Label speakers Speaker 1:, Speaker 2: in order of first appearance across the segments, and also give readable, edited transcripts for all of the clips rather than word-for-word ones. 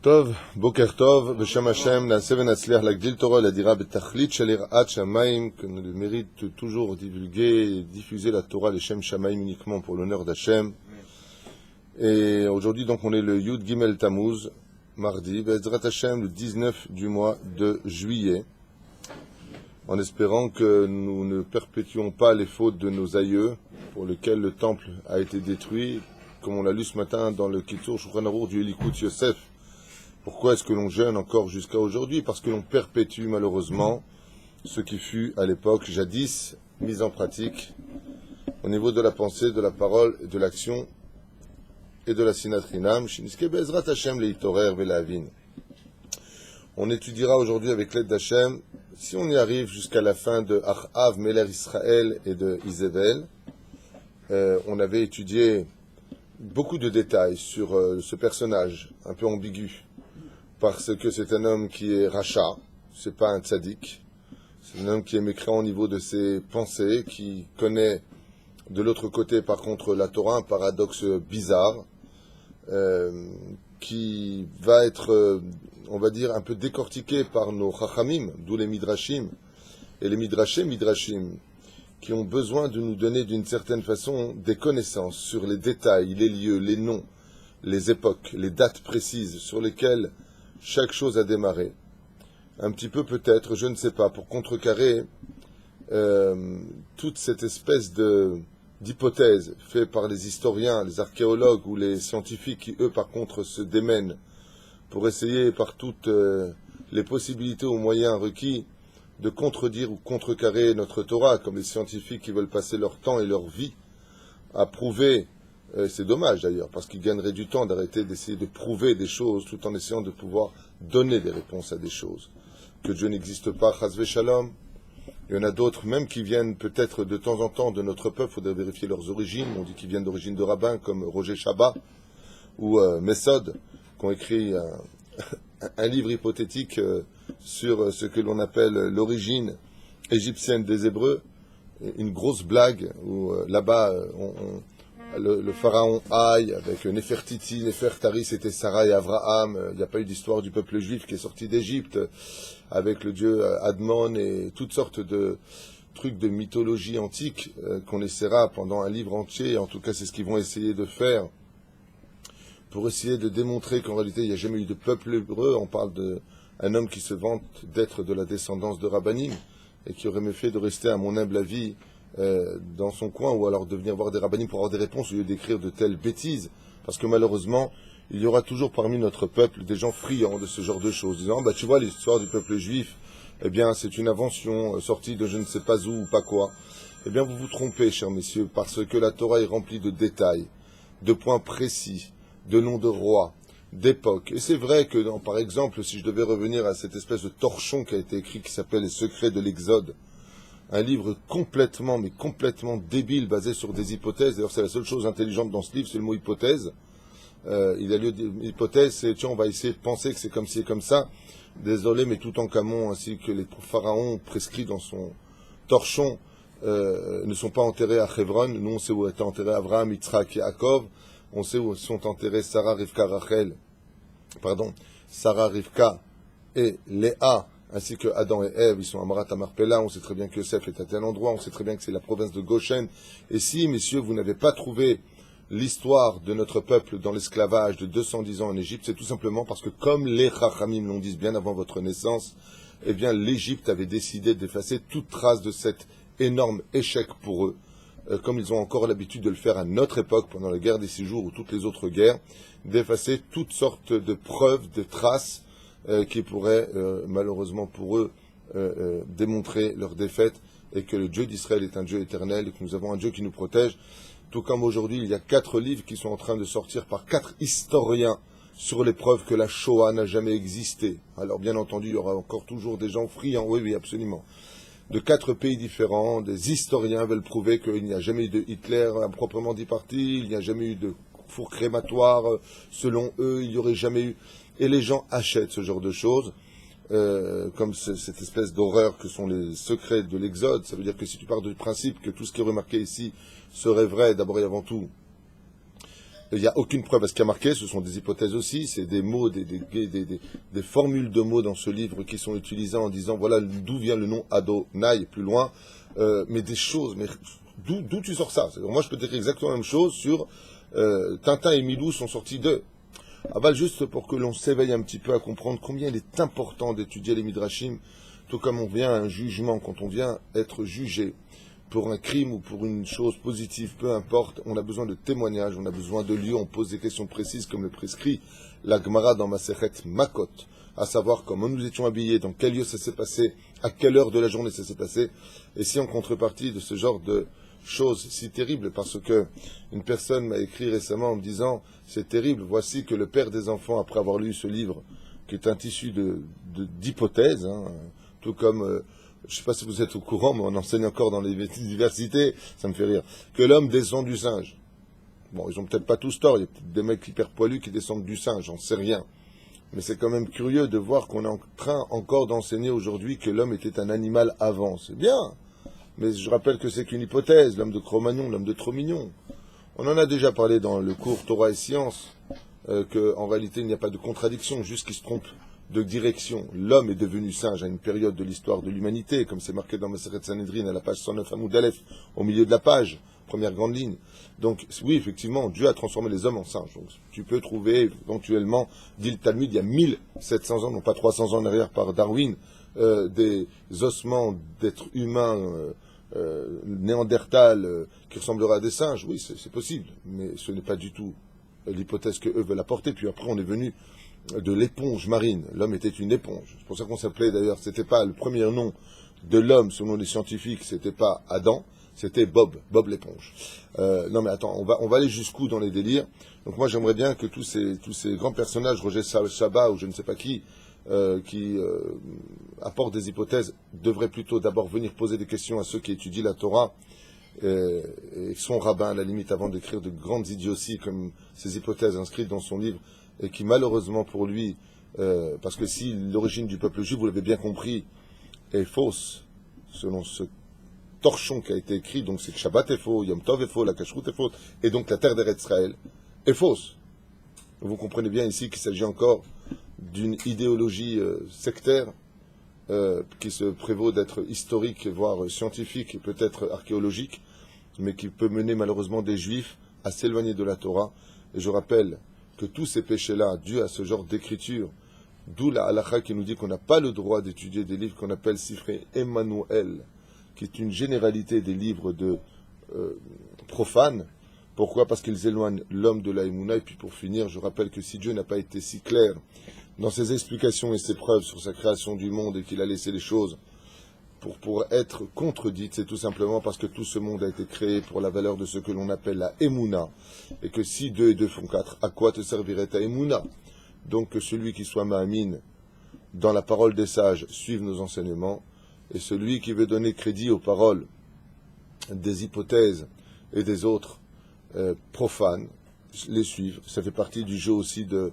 Speaker 1: טוב, בוקר טוב, בשם השם, נעשה ונצליח להגדיל תורה לדירה בתכלית של יראת שמיים, que le mérite toujours divulguer, diffuser la Torah, les Shem Shamaim uniquement pour l'honneur d'Hachem. Et aujourd'hui, donc, on est le Yud Gimel Tammuz, mardi, Bezrat Hashem, le 19 du mois de juillet, en espérant que nous ne perpétuons pas les fautes de nos aïeux, pour lesquels le temple a été détruit, comme on l'a lu ce matin dans le Kitzur Shulchan Aruch du Likut Yosef. Pourquoi est-ce que l'on jeûne encore jusqu'à aujourd'hui? Parce que l'on perpétue malheureusement ce qui fut à l'époque jadis mis en pratique au niveau de la pensée, de la parole, de l'action et de la sinatrinam. On étudiera aujourd'hui avec l'aide d'Hachem, si on y arrive jusqu'à la fin de Achav, Meler Israël et de Izebel. On avait étudié beaucoup de détails sur ce personnage un peu ambigu. Parce que c'est un homme qui est racha, c'est pas un tzaddik, c'est un homme qui est mécréant au niveau de ses pensées, qui connaît de l'autre côté par contre la Torah, un paradoxe bizarre, qui va être, on va dire, un peu décortiqué par nos chachamim, d'où les midrashim, et les midrashim, qui ont besoin de nous donner d'une certaine façon des connaissances sur les détails, les lieux, les noms, les époques, les dates précises sur lesquelles chaque chose a démarré. Un petit peu peut-être, je ne sais pas, pour contrecarrer toute cette espèce d'hypothèse faite par les historiens, les archéologues ou les scientifiques qui, eux, par contre, se démènent pour essayer par toutes les possibilités ou moyens requis de contredire ou contrecarrer notre Torah, comme les scientifiques qui veulent passer leur temps et leur vie à prouver. C'est dommage d'ailleurs, parce qu'ils gagneraient du temps d'arrêter d'essayer de prouver des choses tout en essayant de pouvoir donner des réponses à des choses. Que Dieu n'existe pas, chas v'shalom. Il y en a d'autres, même qui viennent peut-être de temps en temps de notre peuple, il faudrait vérifier leurs origines. On dit qu'ils viennent d'origine de rabbins comme Roger Chabat ou Mesod, qui ont écrit un livre hypothétique sur ce que l'on appelle l'origine égyptienne des Hébreux. Une grosse blague où là-bas, le pharaon Haï, avec Nefertiti, Nefertari, c'était Sarah et Abraham. Il n'y a pas eu d'histoire du peuple juif qui est sorti d'Égypte, avec le dieu Admon et toutes sortes de trucs de mythologie antique qu'on essaiera pendant un livre entier. En tout cas, c'est ce qu'ils vont essayer de faire pour essayer de démontrer qu'en réalité, il n'y a jamais eu de peuple hébreu. On parle d'un homme qui se vante d'être de la descendance de Rabbanim et qui aurait mieux fait de rester, à mon humble avis, dans son coin, ou alors de venir voir des rabbinim pour avoir des réponses au lieu d'écrire de telles bêtises, parce que malheureusement il y aura toujours parmi notre peuple des gens friands de ce genre de choses, disant tu vois l'histoire du peuple juif, eh bien c'est une invention sortie de je ne sais pas où ou pas quoi. Eh bien vous vous trompez, chers messieurs, parce que la Torah est remplie de détails, de points précis, de noms de rois, d'époques. Et c'est vrai que, par exemple, si je devais revenir à cette espèce de torchon qui a été écrit, qui s'appelle Les Secrets de l'Exode, un livre complètement, mais complètement débile, basé sur des hypothèses. D'ailleurs, c'est la seule chose intelligente dans ce livre, c'est le mot hypothèse. Il a lieu d'hypothèse, c'est, tiens, on va essayer de penser que c'est comme ci et comme ça. Désolé, mais Toutankhamon, ainsi que les pharaons prescrits dans son torchon, ne sont pas enterrés à Hebron. Nous, on sait où étaient enterrés Abraham, Yitzhak et Yaakov. On sait où sont enterrés Sarah, Rivka et Léa, ainsi que Adam et Ève, ils sont à Marat Marpella. On sait très bien que Yosef est à tel endroit, on sait très bien que c'est la province de Goshen. Et si, messieurs, vous n'avez pas trouvé l'histoire de notre peuple dans l'esclavage de 210 ans en Égypte, c'est tout simplement parce que, comme les Chachamim l'ont dit bien avant votre naissance, eh bien, l'Égypte avait décidé d'effacer toute trace de cet énorme échec pour eux, comme ils ont encore l'habitude de le faire à notre époque, pendant la guerre des 6 jours ou toutes les autres guerres, d'effacer toutes sortes de preuves, de traces, qui pourraient malheureusement pour eux démontrer leur défaite, et que le Dieu d'Israël est un Dieu éternel et que nous avons un Dieu qui nous protège. Tout comme aujourd'hui, il y a 4 livres qui sont en train de sortir par 4 historiens sur les preuves que la Shoah n'a jamais existé. Alors bien entendu, il y aura encore toujours des gens friands, oui, absolument. De 4 pays différents, des historiens veulent prouver qu'il n'y a jamais eu de Hitler à proprement dit parti, il n'y a jamais eu de four crématoire, selon eux, il n'y aurait jamais eu... Et les gens achètent ce genre de choses, comme cette espèce d'horreur que sont les secrets de l'Exode. Ça veut dire que si tu pars du principe que tout ce qui est remarqué ici serait vrai, d'abord et avant tout, il n'y a aucune preuve à ce qui a marqué, ce sont des hypothèses aussi, c'est des mots, des formules de mots dans ce livre qui sont utilisées en disant voilà d'où vient le nom Adonai, plus loin, mais des choses, mais d'où tu sors ça? Moi je peux te dire exactement la même chose sur Tintin et Milou sont sortis d'eux. Aval, juste pour que l'on s'éveille un petit peu à comprendre combien il est important d'étudier les Midrashim, tout comme on vient à un jugement, quand on vient être jugé pour un crime ou pour une chose positive, peu importe, on a besoin de témoignages, on a besoin de lieux, on pose des questions précises comme le prescrit la Gemara dans Masechet Makot, à savoir comment nous étions habillés, dans quel lieu ça s'est passé, à quelle heure de la journée ça s'est passé, et si en contrepartie de ce genre de chose si terrible, parce que une personne m'a écrit récemment en me disant c'est terrible, voici que le père des enfants, après avoir lu ce livre, qui est un tissu d'hypothèses, tout comme, je ne sais pas si vous êtes au courant, mais on enseigne encore dans les universités, ça me fait rire, que l'homme descend du singe. Bon, ils ont peut-être pas tous tort, il y a peut-être des mecs hyper poilus qui descendent du singe, j'en sais rien. Mais c'est quand même curieux de voir qu'on est en train encore d'enseigner aujourd'hui que l'homme était un animal avant. C'est bien. Mais je rappelle que c'est qu'une hypothèse, l'homme de Cro-Magnon, l'homme de Trop-Mignon. On en a déjà parlé dans le cours Torah et Sciences, qu'en réalité il n'y a pas de contradiction, juste qu'il se trompe de direction. L'homme est devenu singe à une période de l'histoire de l'humanité, comme c'est marqué dans Masechet Sanhedrin à la page 109 Hamoud Aleph, au milieu de la page, première grande ligne. Donc oui, effectivement, Dieu a transformé les hommes en singes. Donc, tu peux trouver éventuellement, dit le Talmud, il y a 1700 ans, non pas 300 ans en arrière par Darwin, des ossements d'êtres humains néandertal qui ressemblera à des singes, oui, c'est possible, mais ce n'est pas du tout l'hypothèse qu'eux veulent apporter. Puis après, on est venu de l'éponge marine. L'homme était une éponge. C'est pour ça qu'on s'appelait d'ailleurs, c'était pas le premier nom de l'homme selon les scientifiques, c'était pas Adam, c'était Bob l'éponge. Non mais attends, on va aller jusqu'où dans les délires. Donc moi j'aimerais bien que tous ces grands personnages, Roger Chabat ou je ne sais pas qui apportent des hypothèses, devraient plutôt d'abord venir poser des questions à ceux qui étudient la Torah et son rabbin à la limite avant d'écrire de grandes idioties comme ces hypothèses inscrites dans son livre et qui malheureusement pour lui, parce que si l'origine du peuple juif, vous l'avez bien compris, est fausse, selon ce torchon qui a été écrit, donc c'est que Shabbat est faux, Yom Tov est faux, la Kashrut est fausse, et donc la terre d'Eretz Israël est fausse. Vous comprenez bien ici qu'il s'agit encore d'une idéologie sectaire qui se prévaut d'être historique, voire scientifique et peut-être archéologique, mais qui peut mener malheureusement des juifs à s'éloigner de la Torah. Et je rappelle que tous ces péchés-là, dus à ce genre d'écriture, d'où la halakha qui nous dit qu'on n'a pas le droit d'étudier des livres qu'on appelle Sifrei Emmanuel, qui est une généralité des livres de profanes. Pourquoi? Parce qu'ils éloignent l'homme de la Emouna. Et puis pour finir, je rappelle que si Dieu n'a pas été si clair dans ses explications et ses preuves sur sa création du monde et qu'il a laissé les choses pour être contredites, c'est tout simplement parce que tout ce monde a été créé pour la valeur de ce que l'on appelle la Emouna. Et que si 2 et 2 font 4, à quoi te servirait ta Emouna? Donc que celui qui soit Ma'amin dans la parole des sages suive nos enseignements, et celui qui veut donner crédit aux paroles des hypothèses et des autres profanes les suivent. Ça fait partie du jeu aussi de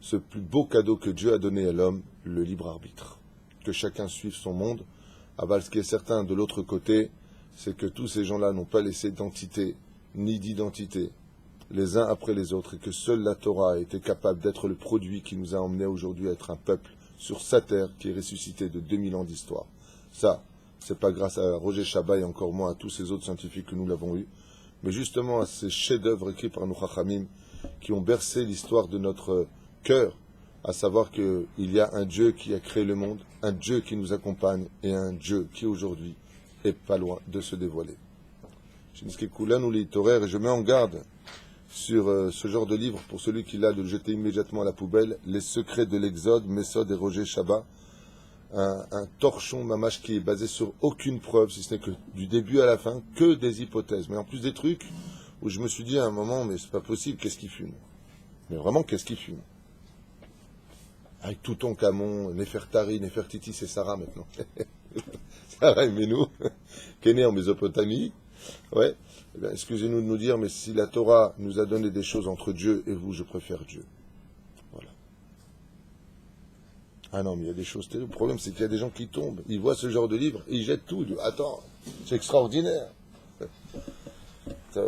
Speaker 1: ce plus beau cadeau que Dieu a donné à l'homme, le libre arbitre. Que chacun suive son monde. Aval, ce qui est certain de l'autre côté, c'est que tous ces gens-là n'ont pas laissé d'entité, ni d'identité, les uns après les autres, et que seule la Torah a été capable d'être le produit qui nous a emmenés aujourd'hui à être un peuple sur sa terre qui est ressuscité de 2000 ans d'histoire. Ça, c'est pas grâce à Roger Chabat et encore moins à tous ces autres scientifiques que nous l'avons eu, mais justement à ces chefs-d'œuvre écrits par nos Chachamim qui ont bercé l'histoire de notre cœur, à savoir qu'il y a un Dieu qui a créé le monde, un Dieu qui nous accompagne et un Dieu qui aujourd'hui est pas loin de se dévoiler. Je mets en garde sur ce genre de livre pour celui qui l'a de le jeter immédiatement à la poubelle, Les secrets de l'Exode, Messod et Roger Chabat, un torchon mamache qui est basé sur aucune preuve, si ce n'est que du début à la fin, que des hypothèses. Mais en plus des trucs où je me suis dit à un moment, mais c'est pas possible, qu'est-ce qu'il fume? Mais vraiment, qu'est-ce qu'il fume? Avec Toutankhamon, Nefertari, Nefertiti, c'est Sarah maintenant. Sarah et Menou, qui est né en Mésopotamie. Ouais. Eh bien, excusez-nous de nous dire, mais si la Torah nous a donné des choses entre Dieu et vous, je préfère Dieu. Voilà. Ah non, mais il y a des choses terribles. Le problème, c'est qu'il y a des gens qui tombent. Ils voient ce genre de livre et ils jettent tout. Attends, c'est extraordinaire. Ça...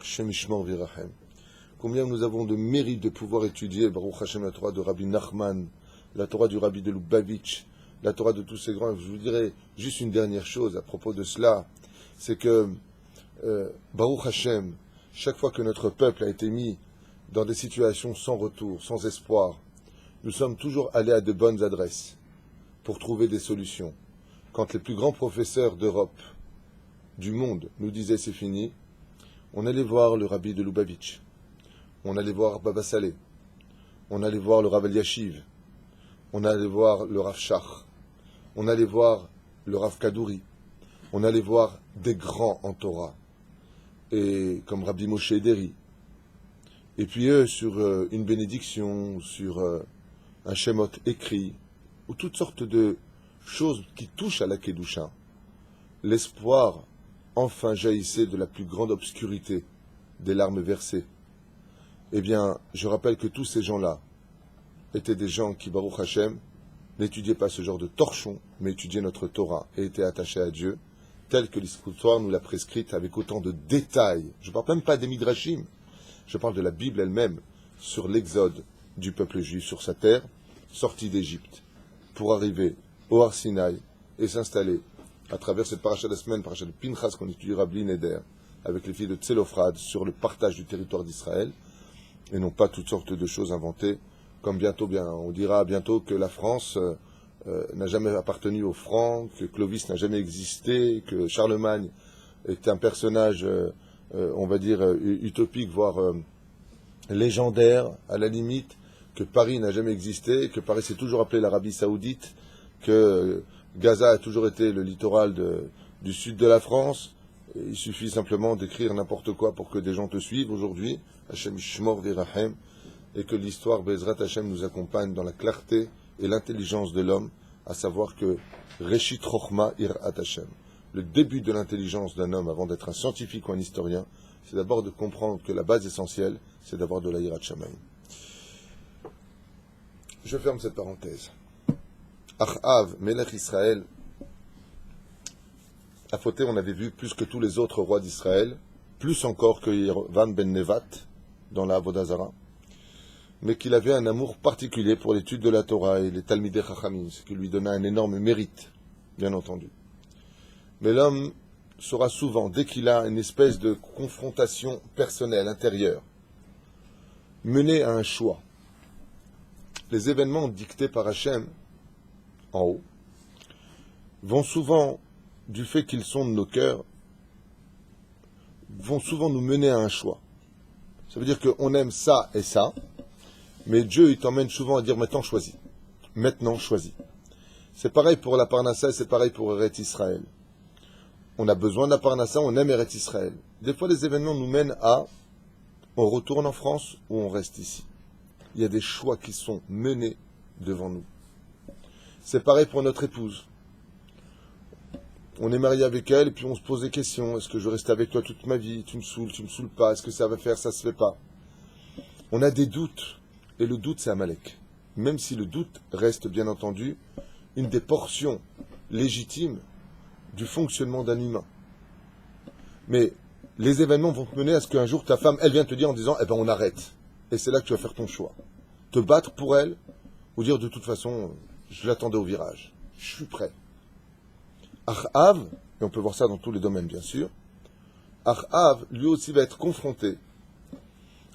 Speaker 1: Hashem Ishmor Virachem. Combien nous avons de mérite de pouvoir étudier, Baruch Hashem, la Torah de Rabbi Nachman, la Torah du Rabbi de Lubavitch, la Torah de tous ces grands. Je vous dirais juste une dernière chose à propos de cela, c'est que Baruch Hashem, chaque fois que notre peuple a été mis dans des situations sans retour, sans espoir, nous sommes toujours allés à de bonnes adresses pour trouver des solutions. Quand les plus grands professeurs d'Europe, du monde, nous disaient c'est fini, on allait voir le Rabbi de Lubavitch, on allait voir Baba Saleh, on allait voir le Rav Eliashiv, on allait voir le Rav Shach, on allait voir le Rav Kadouri, on allait voir des grands en Torah, et comme Rabbi Moshe Ederi. Et puis eux, sur une bénédiction, sur un Shemot écrit, ou toutes sortes de choses qui touchent à la Kedusha, l'espoir enfin jaillissait de la plus grande obscurité, des larmes versées. Eh bien, je rappelle que tous ces gens-là étaient des gens qui, Baruch Hashem, n'étudiaient pas ce genre de torchon, mais étudiaient notre Torah et étaient attachés à Dieu, tel que l'histoire nous l'a prescrite avec autant de détails. Je ne parle même pas des Midrashim, je parle de la Bible elle-même, sur l'exode du peuple juif sur sa terre, sorti d'Égypte, pour arriver au Har Sinaï et s'installer à travers cette paracha de la semaine, paracha de Pinchas qu'on étudiera Bli Neder, avec les filles de Tselophrad, sur le partage du territoire d'Israël, et non pas toutes sortes de choses inventées, comme on dira bientôt que la France n'a jamais appartenu aux Francs, que Clovis n'a jamais existé, que Charlemagne est un personnage, on va dire, utopique, voire légendaire, à la limite, que Paris n'a jamais existé, que Paris s'est toujours appelé l'Arabie Saoudite, que Gaza a toujours été le littoral du sud de la France. Et il suffit simplement d'écrire n'importe quoi pour que des gens te suivent aujourd'hui. Hashem Shmor Virachem. Et que l'histoire Bezrat Hashem nous accompagne dans la clarté et l'intelligence de l'homme, à savoir que Reshit Chochma Irat Hashem. Le début de l'intelligence d'un homme avant d'être un scientifique ou un historien, c'est d'abord de comprendre que la base essentielle, c'est d'avoir de la Yirat Shamayim. Je ferme cette parenthèse. Achav, Melech Israël, a fauté, on avait vu, plus que tous les autres rois d'Israël, plus encore que Yerovam ben Nevat, dans la Avodah Zara, mais qu'il avait un amour particulier pour l'étude de la Torah et les Talmidei Chachamim, ce qui lui donna un énorme mérite, bien entendu. Mais l'homme sera souvent, dès qu'il a une espèce de confrontation personnelle, intérieure, mené à un choix. Les événements dictés par Hachem, en haut, vont souvent, du fait qu'ils sont de nos cœurs, vont souvent nous mener à un choix. Ça veut dire qu'on aime ça et ça, mais Dieu, il t'emmène souvent à dire maintenant choisis. Maintenant choisis. C'est pareil pour la Parnassa et c'est pareil pour Eretz Israël. On a besoin de la Parnassa, on aime Eretz Israël. Des fois, les événements nous mènent à on retourne en France ou on reste ici. Il y a des choix qui sont menés devant nous. C'est pareil pour notre épouse. On est marié avec elle et puis on se pose des questions. Est-ce que je reste avec toi toute ma vie? Tu me saoules pas? Est-ce que ça va faire? Ça se fait pas? On a des doutes. Et le doute, c'est Amalek. Même si le doute reste, bien entendu, une des portions légitimes du fonctionnement d'un humain. Mais les événements vont te mener à ce qu'un jour, ta femme, elle vient te dire en disant, eh ben on arrête. Et c'est là que tu vas faire ton choix. Te battre pour elle, ou dire de toute façon, je l'attendais au virage. Je suis prêt. Achav, et on peut voir ça dans tous les domaines bien sûr, Achav, lui aussi, va être confronté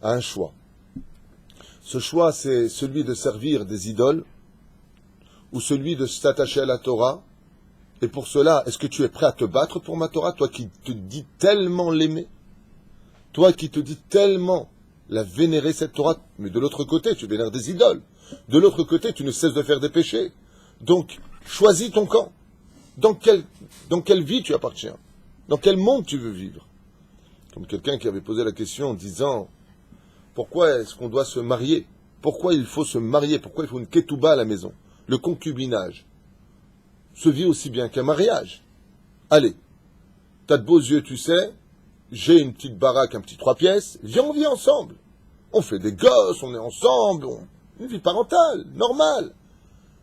Speaker 1: à un choix. Ce choix, c'est celui de servir des idoles, ou celui de s'attacher à la Torah. Et pour cela, est-ce que tu es prêt à te battre pour ma Torah, toi qui te dis tellement l'aimer, toi qui te dis tellement la vénérer, cette Torah, mais de l'autre côté, tu vénères des idoles. De l'autre côté, tu ne cesses de faire des péchés. Donc, choisis ton camp. Dans quelle vie tu appartiens? Dans quel monde tu veux vivre? Comme quelqu'un qui avait posé la question en disant, pourquoi est-ce qu'on doit se marier? Pourquoi il faut se marier? Pourquoi il faut une ketouba à la maison? Le concubinage se vit aussi bien qu'un mariage. Allez, t'as de beaux yeux, tu sais, j'ai une petite baraque, un petit 3 pièces, viens, on vit ensemble. On fait des gosses, on est ensemble, une vie parentale, normale.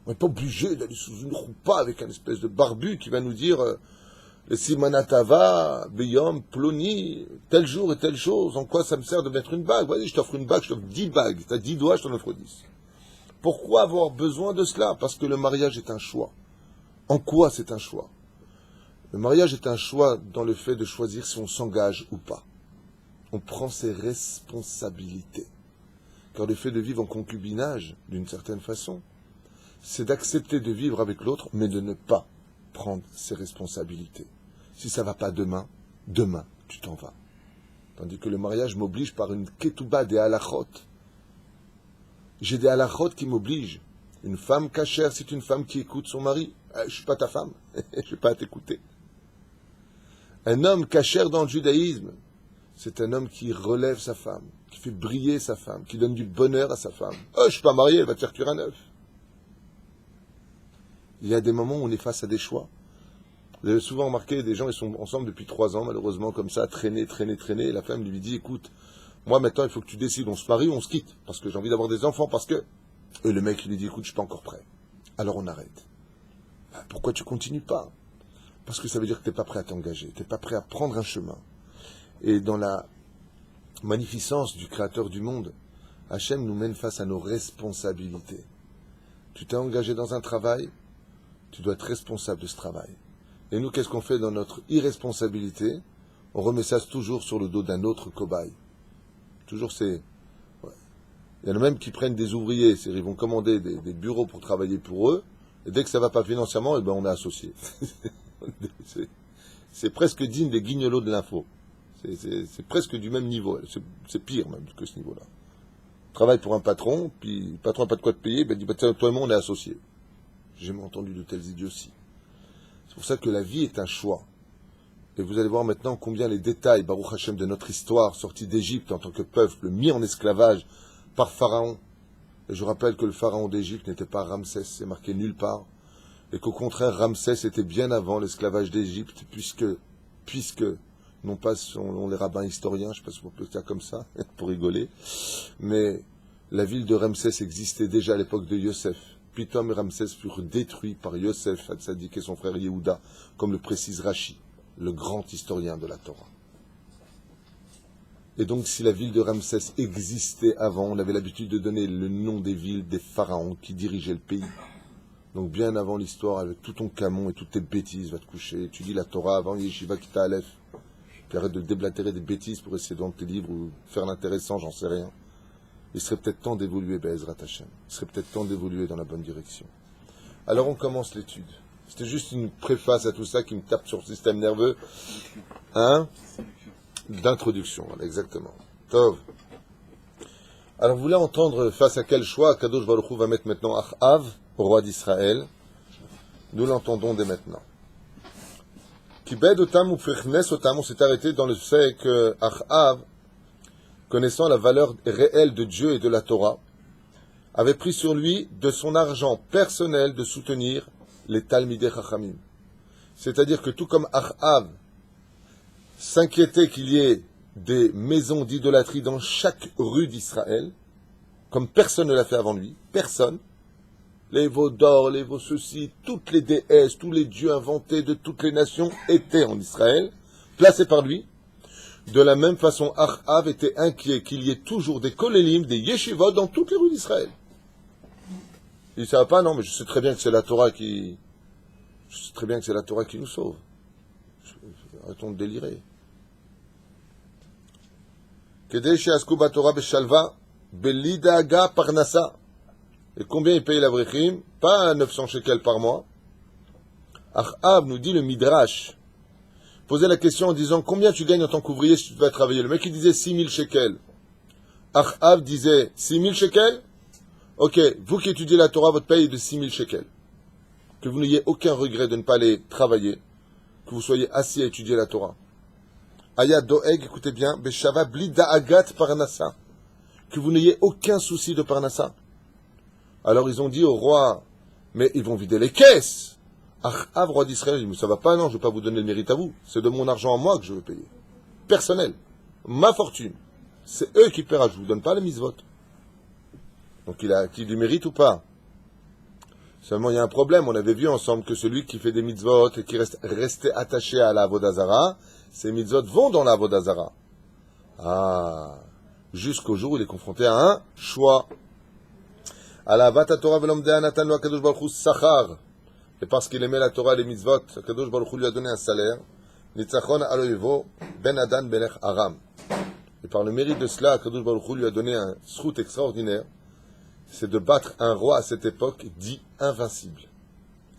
Speaker 1: On n'est pas obligé d'aller sous une roupa avec un espèce de barbu qui va nous dire Le Simanatava, Beyom, Ploni, tel jour et telle chose, en quoi ça me sert de mettre une bague? Vas-y, je t'offre une bague, je t'offre 10 bagues. T'as 10 doigts, je t'en offre 10. Pourquoi avoir besoin de cela? Parce que le mariage est un choix. En quoi c'est un choix? Le mariage est un choix dans le fait de choisir si on s'engage ou pas. On prend ses responsabilités. Car le fait de vivre en concubinage, d'une certaine façon, c'est d'accepter de vivre avec l'autre, mais de ne pas prendre ses responsabilités. Si ça ne va pas demain, demain, tu t'en vas. Tandis que le mariage m'oblige par une ketouba des halachot. J'ai des halachot qui m'obligent. Une femme cachère, c'est une femme qui écoute son mari. Je ne suis pas ta femme, je ne vais pas t'écouter. Un homme cachère dans le judaïsme, c'est un homme qui relève sa femme, qui fait briller sa femme, qui donne du bonheur à sa femme. Oh, je ne suis pas marié, elle va te faire cuire un œuf. Il y a des moments où on est face à des choix. Vous avez souvent remarqué, des gens, ils sont ensemble depuis 3 ans, malheureusement, comme ça, traîner. Et la femme lui dit, écoute, moi maintenant, il faut que tu décides, on se marie ou on se quitte, parce que j'ai envie d'avoir des enfants, parce que... Et le mec, il lui dit, écoute, je suis pas encore prêt. Alors on arrête. Pourquoi tu continues pas? Parce que ça veut dire que tu n'es pas prêt à t'engager, tu n'es pas prêt à prendre un chemin. Et dans la magnificence du Créateur du monde, Hachem nous mène face à nos responsabilités. Tu t'es engagé dans un travail, tu dois être responsable de ce travail. Et nous, qu'est-ce qu'on fait dans notre irresponsabilité? On remet ça toujours sur le dos d'un autre cobaye. Toujours c'est... Ouais. Il y en a même qui prennent des ouvriers, c'est-à-dire ils vont commander des bureaux pour travailler pour eux, et dès que ça ne va pas financièrement, eh ben on est associé. C'est presque digne des guignolos de l'info. C'est presque du même niveau. C'est pire même que ce niveau-là. Travaille pour un patron, puis le patron n'a pas de quoi te payer, ben il dit, toi et moi on est associés. J'ai jamais entendu de telles idioties. C'est pour ça que la vie est un choix. Et vous allez voir maintenant combien les détails, Baruch Hashem, de notre histoire, sortie d'Égypte en tant que peuple, mis en esclavage par Pharaon. Et je rappelle que le Pharaon d'Égypte n'était pas Ramsès, c'est marqué nulle part. Et qu'au contraire, Ramsès était bien avant l'esclavage d'Égypte, puisque, non pas selon les rabbins historiens, je ne sais pas si on peut le dire comme ça, pour rigoler, mais la ville de Ramsès existait déjà à l'époque de Yosef. Pithom et Ramsès furent détruits par Yosef, Hatzadik et son frère Yehuda, comme le précise Rashi, le grand historien de la Torah. Et donc, si la ville de Ramsès existait avant, on avait l'habitude de donner le nom des villes des pharaons qui dirigeaient le pays. Donc, bien avant l'histoire, avec tout ton camon et toutes tes bêtises, va te coucher, étudie la Torah avant Yeshiva Kita Aleph. Puis arrête de déblatérer des bêtises pour essayer de vendre tes livres ou faire l'intéressant, j'en sais rien. Il serait peut-être temps d'évoluer, Be'ezrat Hashem. Il serait peut-être temps d'évoluer dans la bonne direction. Alors, on commence l'étude. C'était juste une préface à tout ça qui me tape sur le système nerveux. Hein? D'introduction, voilà, exactement. Tov. Alors, vous voulez entendre face à quel choix Kadosh Baruch Hu va mettre maintenant Achav, au roi d'Israël? Nous l'entendons dès maintenant. Kibed otam ou fechnes otam, on s'est arrêté dans le fait que Achav, connaissant la valeur réelle de Dieu et de la Torah, avait pris sur lui de son argent personnel de soutenir les Talmidei Chachamim. C'est-à-dire que tout comme Achav s'inquiétait qu'il y ait des maisons d'idolâtrie dans chaque rue d'Israël, comme personne ne l'a fait avant lui, personne, les veaux d'or, les veaux ceci, toutes les déesses, tous les dieux inventés de toutes les nations étaient en Israël, placés par lui. De la même façon, Achav était inquiet qu'il y ait toujours des kolélim, des yeshivot dans toutes les rues d'Israël. Il dit, ça va pas? Non, mais je sais très bien que c'est la Torah qui... Je sais très bien que c'est la Torah qui nous sauve. Arrêtons de délirer. Kedei she'asku b'Torah b'shalva, b'lidaga parnasa. Et combien il paye l'Avrechim? Pas 900 shekels par mois. Achav, nous dit le Midrash, posait la question en disant, combien tu gagnes en tant qu'ouvrier si tu vas travailler? Le mec, il disait 6000 shekels. Achav disait, 6000 shekels? Ok, vous qui étudiez la Torah, votre paye est de 6000 shekels. Que vous n'ayez aucun regret de ne pas aller travailler, que vous soyez assis à étudier la Torah. Aya doeg, écoutez bien, beshava blida agat parnasa. Que vous n'ayez aucun souci de parnasa. Alors ils ont dit au roi, mais ils vont vider les caisses. Achav, roi d'Israël, il dit, mais ça va pas, non, je ne vais pas vous donner le mérite à vous. C'est de mon argent à moi que je veux payer. Personnel. Ma fortune. C'est eux qui paieront, je ne vous donne pas les mitzvot. Donc il a acquis du mérite ou pas? Seulement, il y a un problème. On avait vu ensemble que celui qui fait des mitzvot et qui reste resté attaché à la Avodah Zarah, ces mitzvot vont dans la Avodah Zarah. Ah, jusqu'au jour où il est confronté à un choix. Alavat Torah velomdea natan lo Akadosh Baruch Hu sachar. Et parce qu'il aimait la Torah et les mitzvot, Akadosh Baruch Hu lui a donné un salaire. Nitzachon aloyevo ben Adan belech Aram. Et par le mérite de cela, Akadosh Baruch Hu lui a donné un srout extraordinaire. C'est de battre un roi à cette époque dit invincible.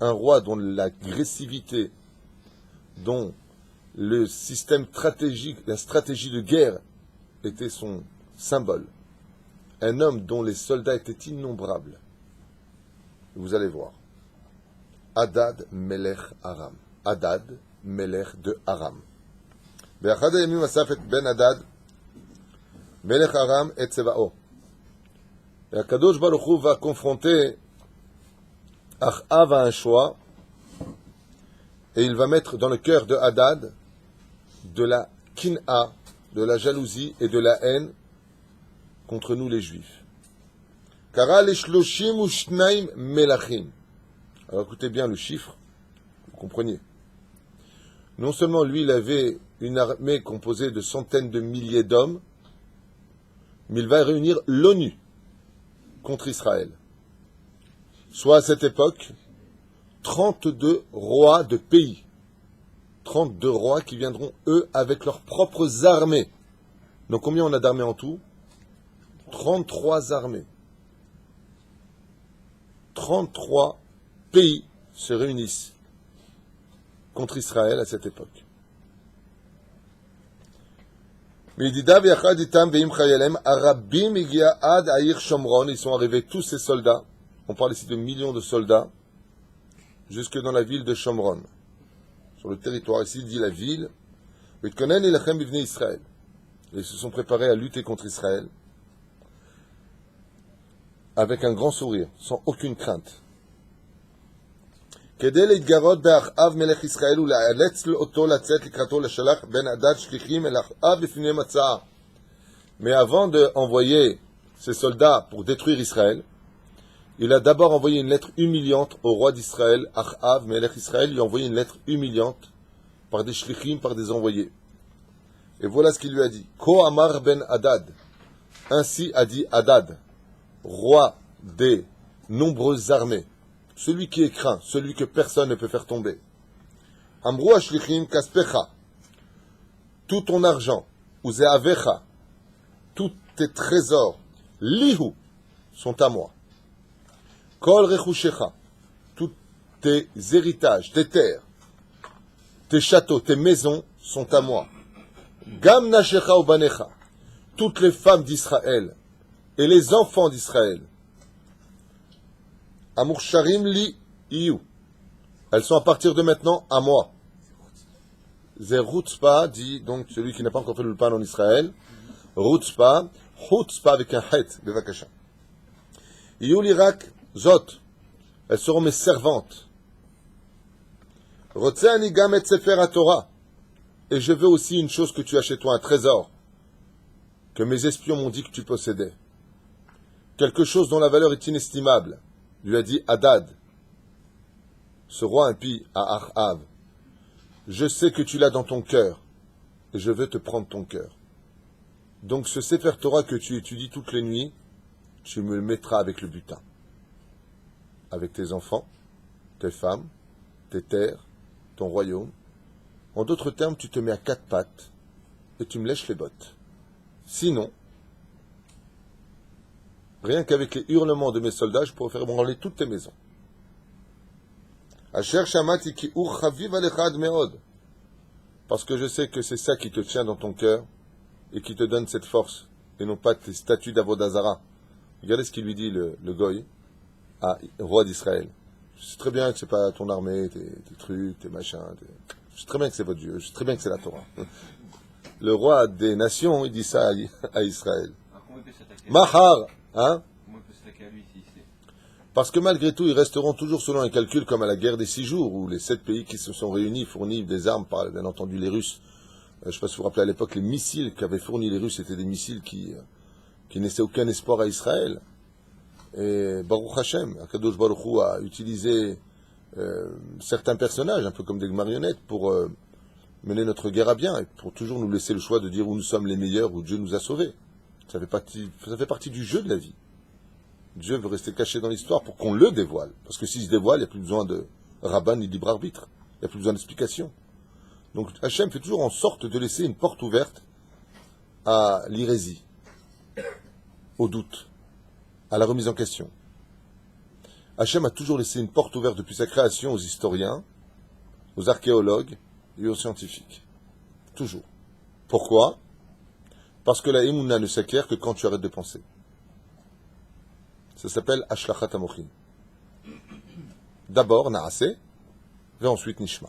Speaker 1: Un roi dont l'agressivité, dont le système stratégique, la stratégie de guerre était son symbole. Un homme dont les soldats étaient innombrables. Vous allez voir. Hadad Melech Aram. Hadad Melech de Aram. Be'achad hayamim asaf et ben Hadad Melech Aram et Tsevao. Et Akadosh Baruch Hu va confronter Achav à un choix et il va mettre dans le cœur de Hadad de la kin'a, de la jalousie et de la haine contre nous les Juifs. Kara le shloshim u'shnaim melachim. Alors écoutez bien le chiffre, vous compreniez. Non seulement lui, il avait une armée composée de centaines de milliers d'hommes, mais il va réunir l'ONU contre Israël. Soit à cette époque, 32 rois de pays. 32 rois qui viendront, eux, avec leurs propres armées. Donc combien on a d'armées en tout ? 33 armées. 33 pays se réunissent contre Israël à cette époque. Ils sont arrivés tous ces soldats, on parle ici de millions de soldats, jusque dans la ville de Shomron. Sur le territoire ici, il dit la ville. Ils se sont préparés à lutter contre Israël avec un grand sourire, sans aucune crainte. Mais avant d'envoyer ses soldats pour détruire Israël, il a d'abord envoyé une lettre humiliante au roi d'Israël, Achav, Melech Israël, lui a envoyé une lettre humiliante par des shlichim, par des envoyés. Et voilà ce qu'il lui a dit. Ko Amar ben Hadad. Ainsi a dit Hadad, roi des nombreuses armées, celui qui est craint, celui que personne ne peut faire tomber. Amrou ashlichim kaspecha. Tout ton argent, uzeavecha, tous tes trésors, lihu, sont à moi. Kol rechushecha, tous tes héritages, tes terres, tes châteaux, tes maisons sont à moi. Gam nashecha ubanecha, toutes les femmes d'Israël et les enfants d'Israël. Amur sharim li iyu, elles sont à partir de maintenant à moi. Zerutzpa dit donc celui qui n'a pas encore fait le pan en Israël. Rutzpa, Hutzpa avec un het, bevakasha. Iyu lirak zot, elles seront mes servantes. Rotzeani gam et sefer Torah, et je veux aussi une chose que tu as chez toi, un trésor, que mes espions m'ont dit que tu possédais. Quelque chose dont la valeur est inestimable, lui a dit Hadad, ce roi impie à Achav. Je sais que tu l'as dans ton cœur, et je veux te prendre ton cœur. Donc ce Sefer Torah que tu étudies toutes les nuits, tu me le mettras avec le butin. Avec tes enfants, tes femmes, tes terres, ton royaume. En d'autres termes, tu te mets à quatre pattes, et tu me lèches les bottes. Sinon, rien qu'avec les hurlements de mes soldats, je pourrais faire branler toutes tes maisons. Parce que je sais que c'est ça qui te tient dans ton cœur et qui te donne cette force, et non pas tes statues d'Avodah Zarah. Regardez ce qu'il lui dit le goy, roi d'Israël. Je sais très bien que c'est pas ton armée, tes trucs, tes machins. Je sais très bien que c'est votre Dieu, je sais très bien que c'est la Torah. Le roi des nations, il dit ça à Israël. Mahar, hein? Parce que malgré tout, ils resteront toujours selon un calcul comme à la guerre des 6 jours, où les 7 pays qui se sont réunis fournissent des armes par, bien entendu, les Russes. Je ne sais pas si vous vous rappelez à l'époque, les missiles qu'avaient fournis les Russes étaient des missiles qui laissaient aucun espoir à Israël. Et Baruch Hashem, Akadosh Baruch Hu a utilisé certains personnages, un peu comme des marionnettes, pour mener notre guerre à bien, et pour toujours nous laisser le choix de dire où nous sommes les meilleurs, où Dieu nous a sauvés. Ça fait partie du jeu de la vie. Dieu veut rester caché dans l'histoire pour qu'on le dévoile. Parce que s'il se dévoile, il n'y a plus besoin de rabbin ni de libre arbitre. Il n'y a plus besoin d'explication. Donc Hachem fait toujours en sorte de laisser une porte ouverte à l'hérésie, au doute, à la remise en question. Hachem a toujours laissé une porte ouverte depuis sa création aux historiens, aux archéologues et aux scientifiques. Toujours. Pourquoi ? Parce que la émouna ne s'acquiert que quand tu arrêtes de penser. Ça s'appelle Ashlachat Amochin. D'abord, Naaseh, et ensuite Nishma.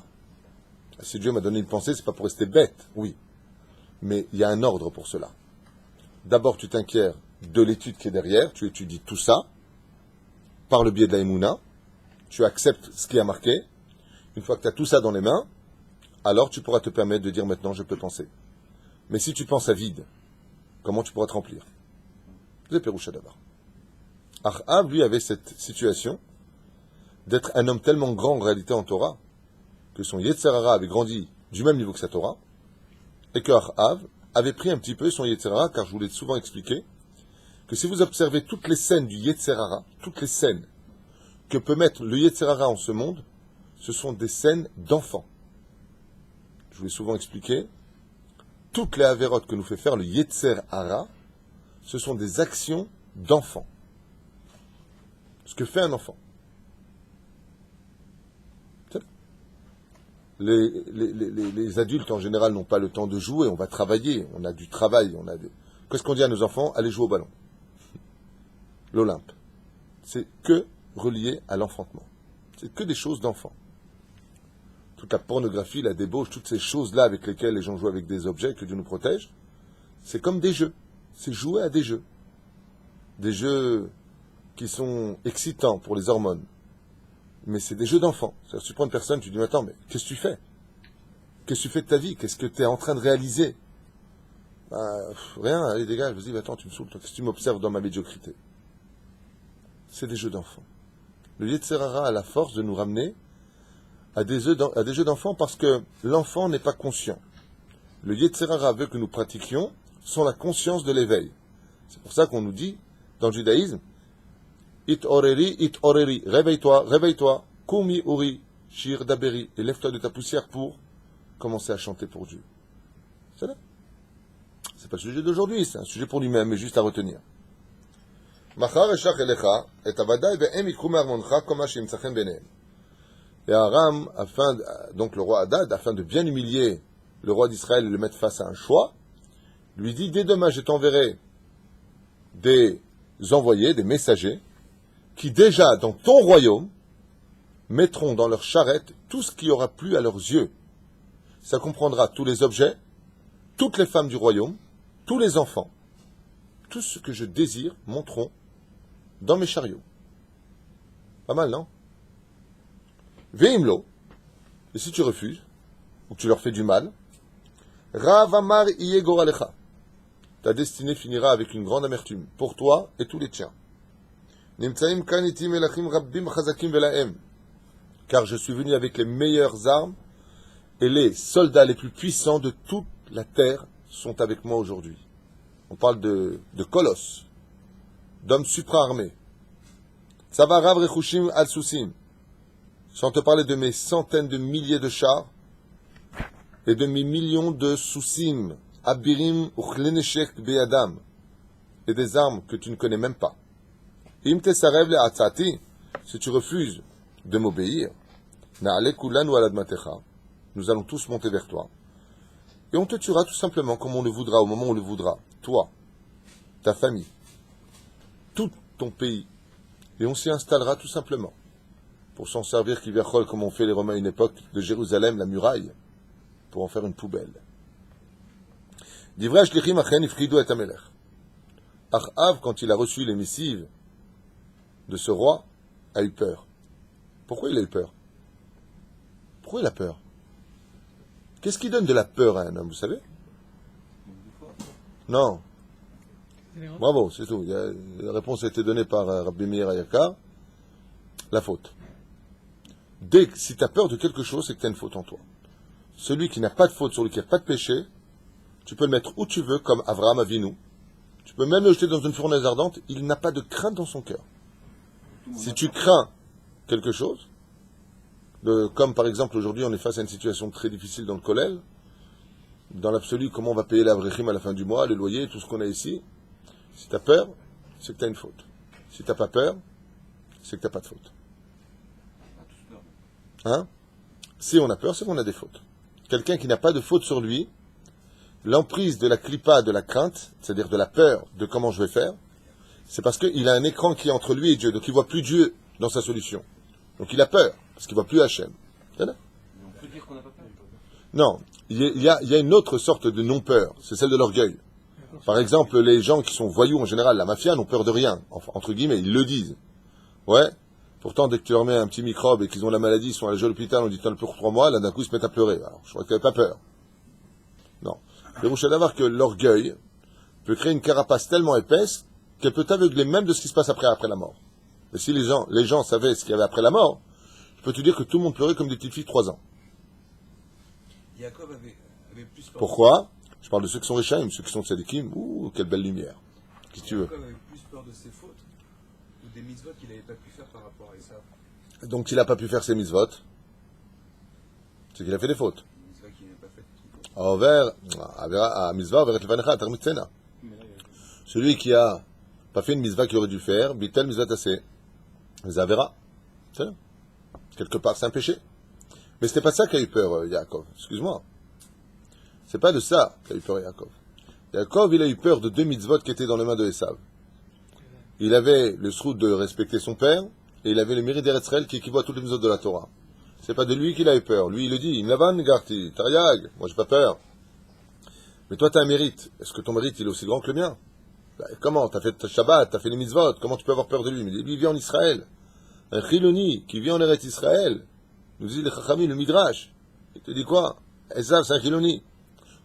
Speaker 1: Si Dieu m'a donné une pensée, c'est pas pour rester bête, oui. Mais il y a un ordre pour cela. D'abord, tu t'inquières de l'étude qui est derrière, tu étudies tout ça, par le biais de la Emouna, tu acceptes ce qui a marqué. Une fois que tu as tout ça dans les mains, alors tu pourras te permettre de dire maintenant je peux penser. Mais si tu penses à vide, comment tu pourras te remplir ? C'est Péroucha d'abord. Achav, lui, avait cette situation d'être un homme tellement grand en réalité en Torah, que son Yetzer Hara avait grandi du même niveau que sa Torah, et que Achav avait pris un petit peu son Yetzer Hara, car je vous l'ai souvent expliqué, que si vous observez toutes les scènes du Yetzer Hara, toutes les scènes que peut mettre le Yetzer Hara en ce monde, ce sont des scènes d'enfants. Je vous l'ai souvent expliqué, toutes les avérotes que nous fait faire le Yetzer Hara, ce sont des actions d'enfants. Ce que fait un enfant. Les adultes en général n'ont pas le temps de jouer, on va travailler, on a du travail, Qu'est-ce qu'on dit à nos enfants ? Allez jouer au ballon. L'Olympe. C'est que relié à l'enfantement. C'est que des choses d'enfants. Toute la pornographie, la débauche, toutes ces choses-là avec lesquelles les gens jouent avec des objets, que Dieu nous protège, c'est comme des jeux. C'est jouer à des jeux. Des jeux qui sont excitants pour les hormones. Mais c'est des jeux d'enfants. C'est-à-dire, tu prends une personne, tu dis, mais attends, mais qu'est-ce que tu fais ? Qu'est-ce que tu fais de ta vie ? Qu'est-ce que tu es en train de réaliser ? Rien, allez, dégage, vas-y, attends, tu me saoules, toi, qu'est-ce que tu m'observes dans ma médiocrité ? C'est des jeux d'enfants. Le Yetzer Hara a la force de nous ramener à des jeux d'enfants parce que l'enfant n'est pas conscient. Le Yetzer Hara veut que nous pratiquions sans la conscience de l'éveil. C'est pour ça qu'on nous dit, dans le judaïsme, It oreri, réveille-toi, réveille-toi, Kumi uri, shir daberi, et lève-toi de ta poussière pour commencer à chanter pour Dieu. C'est là. C'est pas le sujet d'aujourd'hui, c'est un sujet pour lui-même, mais juste à retenir. Machar eshach elecha, et avadai ve'em ikru me'armoncha, koma sheimtzachem benehem. Et Aram, donc le roi Hadad, afin de bien humilier le roi d'Israël et le mettre face à un choix, lui dit, dès demain, je t'enverrai des envoyés, des messagers, qui déjà, dans ton royaume, mettront dans leur charrette tout ce qui aura plu à leurs yeux. Ça comprendra tous les objets, toutes les femmes du royaume, tous les enfants, tout ce que je désire monteront dans mes chariots. Pas mal, non ? Veimlo, et si tu refuses, ou tu leur fais du mal, Rav Amar iye goralecha, ta destinée finira avec une grande amertume, pour toi et tous les tiens. Nimtsaim kaniti melachim rabbim chazakim velahem, car je suis venu avec les meilleures armes, et les soldats les plus puissants de toute la terre sont avec moi aujourd'hui. On parle de colosses, d'hommes supra-armés. Tsava rav rechushim al susim, sans te parler de mes centaines de milliers de chars et de mes millions de soussim, abirim uchleneshek beyadam, et des armes que tu ne connais même pas. Im tesarev le'atzati, si tu refuses de m'obéir, na'ale kulanu al admatecha, nous allons tous monter vers toi, et on te tuera tout simplement comme on le voudra, au moment où on le voudra, toi, ta famille, tout ton pays, et on s'y installera tout simplement, pour s'en servir kiviachol comme ont fait les Romains à une époque de Jérusalem, la muraille, pour en faire une poubelle. Divrei hashlichim achen ifridu et hamelech. Achav, quand il a reçu les missives de ce roi, a eu peur. Pourquoi il a eu peur ? Pourquoi il a peur ? Qu'est-ce qui donne de la peur à un homme, vous savez ? Non. Bravo, c'est tout. La réponse a été donnée par Rabbi Meir Ayakar. La faute. Si tu as peur de quelque chose, c'est que tu as une faute en toi. Celui qui n'a pas de faute, sur lequel il n'y a pas de péché, tu peux le mettre où tu veux, comme Avraham Avinu. Tu peux même le jeter dans une fournaise ardente, il n'a pas de crainte dans son cœur. Si tu crains quelque chose, comme par exemple aujourd'hui on est face à une situation très difficile dans le Kollel, dans l'absolu, comment on va payer l'Avrechim à la fin du mois, les loyers, tout ce qu'on a ici, si tu as peur, c'est que tu as une faute. Si tu n'as pas peur, c'est que tu n'as pas de faute. Hein? Si on a peur, c'est qu'on a des fautes. Quelqu'un qui n'a pas de faute sur lui, l'emprise de la clipa, de la crainte, c'est-à-dire de la peur de comment je vais faire, c'est parce qu'il a un écran qui est entre lui et Dieu, donc il ne voit plus Dieu dans sa solution. Donc il a peur, parce qu'il ne voit plus Hachem. On peut dire qu'on n'a pas peur? Non, il y a une autre sorte de non-peur, c'est celle de l'orgueil. Par exemple, les gens qui sont voyous en général, la mafia, n'ont peur de rien, enfin, entre guillemets, ils le disent. Ouais, pourtant dès que tu leur mets un petit microbe et qu'ils ont la maladie, ils sont allés à l'hôpital, on dit t'en as pour 3 mois, là d'un coup ils se mettent à pleurer. Alors je crois qu'ils n'avaient pas peur. Non. Mais vous savez d'avoir que l'orgueil peut créer une carapace tellement épaisse qu'elle peut t'aveugler même de ce qui se passe après la mort. Et si les gens savaient ce qu'il y avait après la mort, je peux te dire que tout le monde pleurait comme des petites filles de 3 ans.
Speaker 2: Yaakov avait plus peur.
Speaker 1: Pourquoi? Je parle de ceux qui sont Réchaïm, ceux qui sont Tzadikim. Ouh, quelle belle lumière. Qu'est-ce que tu veux?
Speaker 2: Yaakov avait plus peur de ses fautes ou des mitzvot qu'il n'avait pas pu faire par rapport à Esav.
Speaker 1: Donc il n'a pas pu faire ses mitzvot. C'est qu'il a fait des fautes.
Speaker 2: C'est vrai qu'il n'a pas fait de fautes.
Speaker 1: Celui qui a pas fait une mitzvah qu'il aurait dû faire, bitel mitzvah tassé. Les avera. C'est là. Quelque part, c'est un péché. Mais c'était pas ça qu'a eu peur Yaakov. Excuse-moi. C'est pas de ça qu'a eu peur Yaakov. Yaakov, il a eu peur de 2 mitzvot qui étaient dans les mains de Esav. Il avait le sroud de respecter son père, et il avait le mérite d'Eretz Israël qui équivaut à toutes les mitzvot de la Torah. C'est pas de lui qu'il a eu peur. Lui, il le dit, Imlavan Garti, Tariag, moi j'ai pas peur. Mais toi, tu as un mérite. Est-ce que ton mérite, il est aussi grand que le mien? Comment? Tu as fait Shabbat, tu as fait les mitzvot, comment tu peux avoir peur de lui? Mais lui, il vit en Israël. Un Chiloni qui vit en Eretz Israël, nous dit le Chachami, le Midrash. Il te dit quoi? Esav, c'est un Chiloni.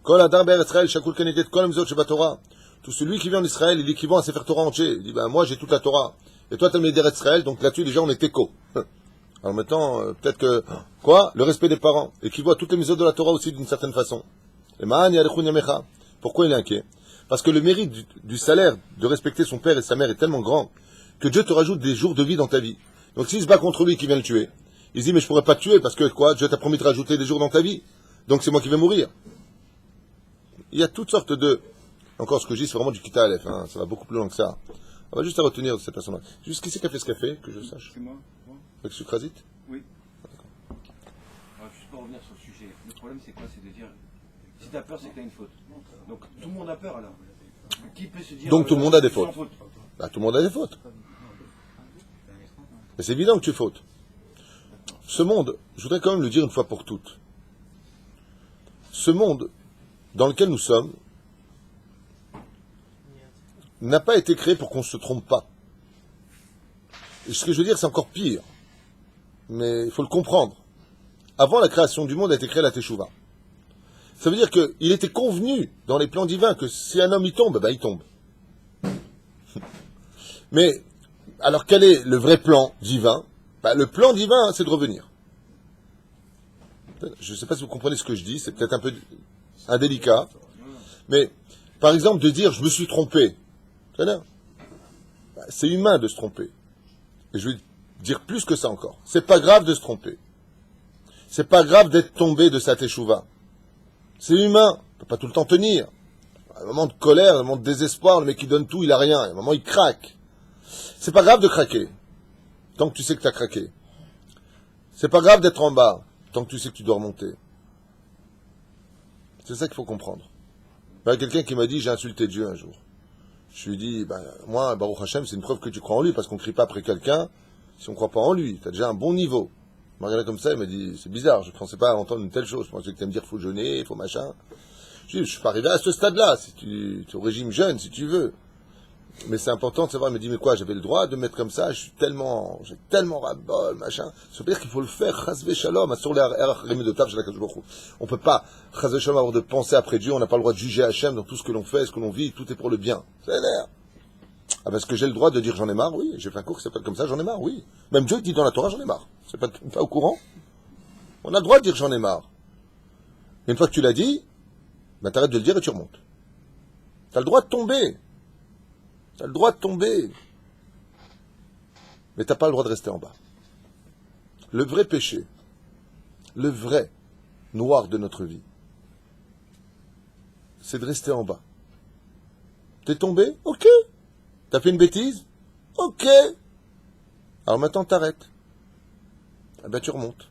Speaker 1: Kol Adar Be'eretz Israël, Shakul Keneget, Kol Mitzvot Sheba Torah. Tout celui qui vit en Israël, il est équivalent à Sefer Torah entier. Il dit, moi, j'ai toute la Torah. Et toi, tu as le Eretz Israël, donc là-dessus, déjà, on est éco. Alors maintenant, peut-être que, quoi? Le respect des parents. Équivaut à toutes les mitzvot de la Torah aussi, d'une certaine façon. Et Ma'an Yarechun Yamecha. Pourquoi il est inquiet? Parce que le mérite du salaire de respecter son père et sa mère est tellement grand que Dieu te rajoute des jours de vie dans ta vie. Donc s'il se bat contre lui qui vient le tuer, il se dit mais je pourrais pas te tuer parce que quoi, Dieu t'a promis de rajouter des jours dans ta vie. Donc c'est moi qui vais mourir. Il y a toutes sortes de... Encore ce que je dis c'est vraiment du Kita Aleph, hein, ça va beaucoup plus loin que ça. On va juste à retenir de cette personne-là. Juste qui c'est qui a fait ce café, que je sache?
Speaker 3: C'est moi.
Speaker 1: Avec sucrasite?
Speaker 3: Oui. Alors, juste pour revenir sur le sujet, le problème c'est quoi? C'est de dire, si t'as peur c'est que t'as une faute. Donc tout le monde a peur alors. Qui peut se dire...
Speaker 1: Donc tout le monde a des fautes.
Speaker 3: Sans faute.
Speaker 1: Bah, tout le monde a des fautes. Mais c'est évident que tu fautes. Ce monde, je voudrais quand même le dire une fois pour toutes. Ce monde dans lequel nous sommes n'a pas été créé pour qu'on ne se trompe pas. Et ce que je veux dire, c'est encore pire. Mais il faut le comprendre. Avant la création du monde a été créée la Teshuvah. Ça veut dire qu'il était convenu dans les plans divins que si un homme y tombe, ben il tombe. Mais, alors quel est le vrai plan divin? Ben, le plan divin, c'est de revenir. Je ne sais pas si vous comprenez ce que je dis, c'est peut-être un peu indélicat. Mais, par exemple, de dire je me suis trompé. C'est humain de se tromper. Et je vais dire plus que ça encore. C'est pas grave de se tromper. C'est pas grave d'être tombé de sa teshuva. C'est humain. On peut pas tout le temps tenir. À un moment de colère, à un moment de désespoir, le mec qui donne tout, il a rien. À un moment, il craque. C'est pas grave de craquer. Tant que tu sais que tu as craqué. C'est pas grave d'être en bas. Tant que tu sais que tu dois remonter. C'est ça qu'il faut comprendre. Il y a quelqu'un qui m'a dit, j'ai insulté Dieu un jour. Je lui ai dit, moi, Baruch Hashem, c'est une preuve que tu crois en lui, parce qu'on ne crie pas après quelqu'un si on ne croit pas en lui. Tu as déjà un bon niveau. Il m'a regardé comme ça, il m'a dit, c'est bizarre, je ne pensais pas entendre une telle chose. Je pensais que tu allais me dire, il faut jeûner, il faut machin. Je lui ai dit, je suis pas arrivé à ce stade-là, si tu es au régime jeune, si tu veux. Mais c'est important de savoir, il m'a dit, mais quoi, j'avais le droit de me mettre comme ça, j'ai tellement ras-le-bol, machin. Ça veut dire qu'il faut le faire, chasvé shalom, on peut pas, chasvé shalom, avoir de penser après Dieu, on n'a pas le droit de juger Hachem dans tout ce que l'on fait, ce que l'on vit, tout est pour le bien. C'est l'air. Ah, parce que j'ai le droit de dire j'en ai marre, oui. J'ai fait un cours qui s'appelle comme ça, j'en ai marre, oui. Même Dieu dit dans la Torah, j'en ai marre. C'est pas au courant? On a le droit de dire j'en ai marre. Mais une fois que tu l'as dit, ben t'arrêtes de le dire et tu remontes. T'as le droit de tomber. T'as le droit de tomber. Mais t'as pas le droit de rester en bas. Le vrai péché, le vrai noir de notre vie, c'est de rester en bas. T'es tombé? Ok. T'as fait une bêtise? Ok. Alors maintenant t'arrêtes. Eh ben tu remontes.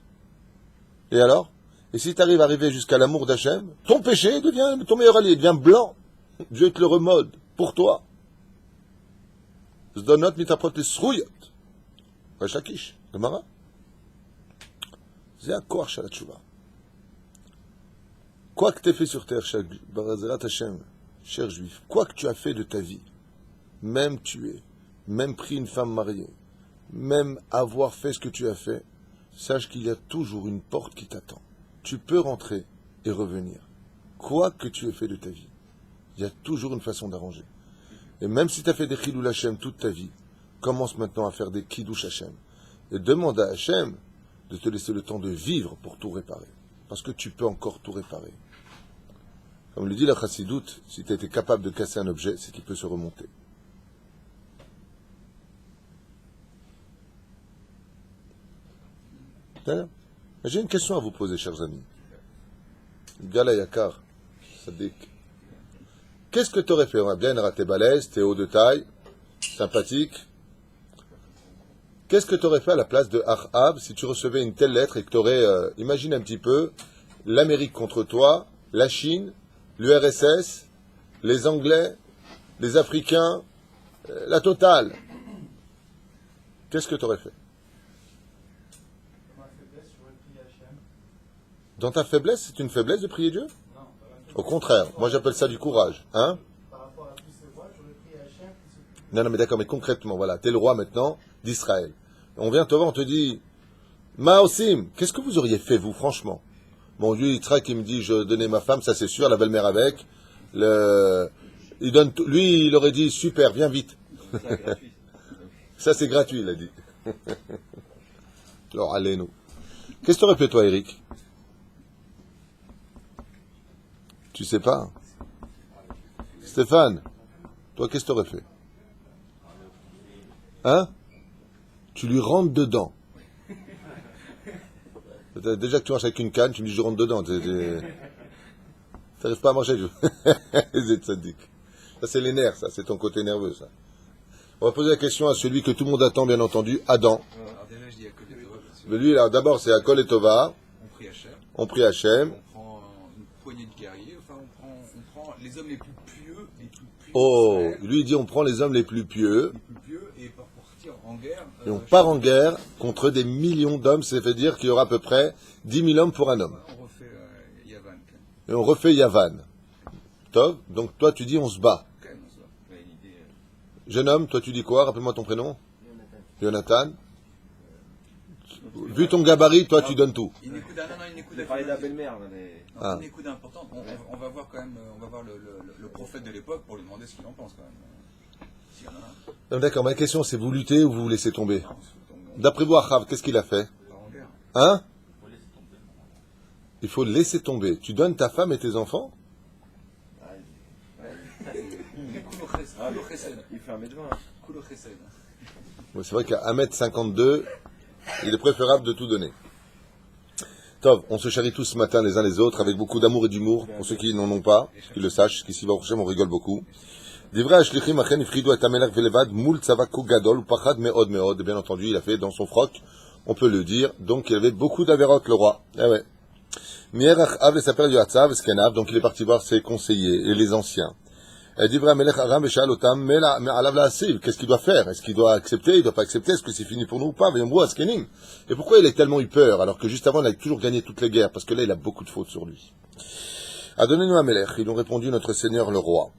Speaker 1: Et alors? Et si tu arriver jusqu'à l'amour d'Hachem, ton péché devient, ton meilleur allié devient blanc. Dieu te le remode pour toi. Zdonot mitaprot esruyot. Resh Lakish, Gemara. C'est un koach shel tshuva. Quoi que tu aies fait sur terre, Barazérat Hachem, cher juif, quoi que tu as fait de ta vie, même tué, même pris une femme mariée, même avoir fait ce que tu as fait, sache qu'il y a toujours une porte qui t'attend. Tu peux rentrer et revenir. Quoi que tu aies fait de ta vie, il y a toujours une façon d'arranger. Et même si tu as fait des Chilul Hashem toute ta vie, commence maintenant à faire des Kiddush Hashem. Et demande à Hashem de te laisser le temps de vivre pour tout réparer. Parce que tu peux encore tout réparer. Comme le dit la Chassidoute, si tu as été capable de casser un objet, c'est qu'il peut se remonter. J'ai une question à vous poser, chers amis. Gala Yakar, Sadik. Qu'est-ce que tu aurais fait? On a bien raté balèze, t'es haut de taille, sympathique. Qu'est-ce que tu aurais fait à la place de Ahab si tu recevais une telle lettre et que tu aurais, imagine un petit peu, l'Amérique contre toi, la Chine, l'URSS, les Anglais, les Africains, la totale. Qu'est-ce que tu aurais fait? Dans ta faiblesse, c'est une faiblesse de prier Dieu? Non. Au contraire, moi j'appelle ça du courage. Hein? Par rapport à tous ces rois, j'aurais prié Hachem qui s'occupe. Non, mais d'accord, mais concrètement, voilà, t'es le roi maintenant d'Israël. On vient te voir, on te dit, Maosim, qu'est-ce que vous auriez fait, vous, franchement? Bon, lui, Yitzhak, il me dit, je donnais ma femme, ça c'est sûr, la belle-mère avec. Il donne lui, il aurait dit, super, viens vite. Ça c'est gratuit, il a dit. Alors, allez, nous. Qu'est-ce que tu aurais fait, toi, Eric? Tu sais pas? Stéphane, toi, qu'est-ce que tu aurais fait? Hein? Tu lui rentres dedans. Déjà que tu marches avec une canne, tu me dis je rentre dedans. Tu n'arrives pas à marcher. Ça, c'est les nerfs, ça. C'est ton côté nerveux, ça. On va poser la question à celui que tout le monde attend, bien entendu, Adam.
Speaker 2: Alors déjà, je dis Akol et Tova.
Speaker 1: Mais lui, alors, d'abord, c'est Akol et Tova.
Speaker 2: On prie Hachem.
Speaker 1: On
Speaker 2: prend une poignée de guerriers. Enfin, on prend les hommes les plus pieux.
Speaker 1: Oh, lui, il dit on prend les hommes les plus pieux.
Speaker 2: Et pour partir en guerre.
Speaker 1: Et on part en guerre contre des millions d'hommes. Ça veut dire qu'il y aura à peu près 10 000 hommes pour un homme.
Speaker 2: On refait Yavan.
Speaker 1: Et on refait Yavan. Top. Donc toi, tu dis on se bat.
Speaker 2: Okay, on se bat.
Speaker 1: Jeune homme, toi, tu dis quoi? Rappelle-moi ton prénom. Jonathan. Vu ton gabarit, toi, tu donnes tout.
Speaker 2: Une écoute
Speaker 3: de la belle-mère.
Speaker 2: Une écoute importante. On va voir quand même, le prophète de l'époque pour lui demander ce qu'il en pense quand même. S'il y en a un.
Speaker 1: D'accord, ma question c'est vous luttez ou vous laissez tomber? D'après vous, Achav, qu'est-ce qu'il a fait? Hein? Il faut laisser tomber. Tu donnes ta femme et tes enfants?
Speaker 3: Il fait 1m20.
Speaker 1: C'est vrai qu'à 1m52, il est préférable de tout donner. Tov, on se charrie tous ce matin les uns les autres avec beaucoup d'amour et d'humour, pour ceux qui n'en ont pas, qu'ils le sachent, qu'ici va on rigole beaucoup. Bien entendu, il a fait dans son froc, on peut le dire, donc il avait beaucoup d'avérotes, le roi. Ah ouais. Donc il est parti voir ses conseillers et les anciens. Qu'est-ce qu'il doit faire? Est-ce qu'il doit accepter? Il ne doit pas accepter? Est-ce que c'est fini pour nous ou pas? Et pourquoi il a tellement eu peur alors que juste avant il a toujours gagné toutes les guerres? Parce que là il a beaucoup de fautes sur lui. Adonnez-nous un melech. Ils ont répondu notre Seigneur le roi.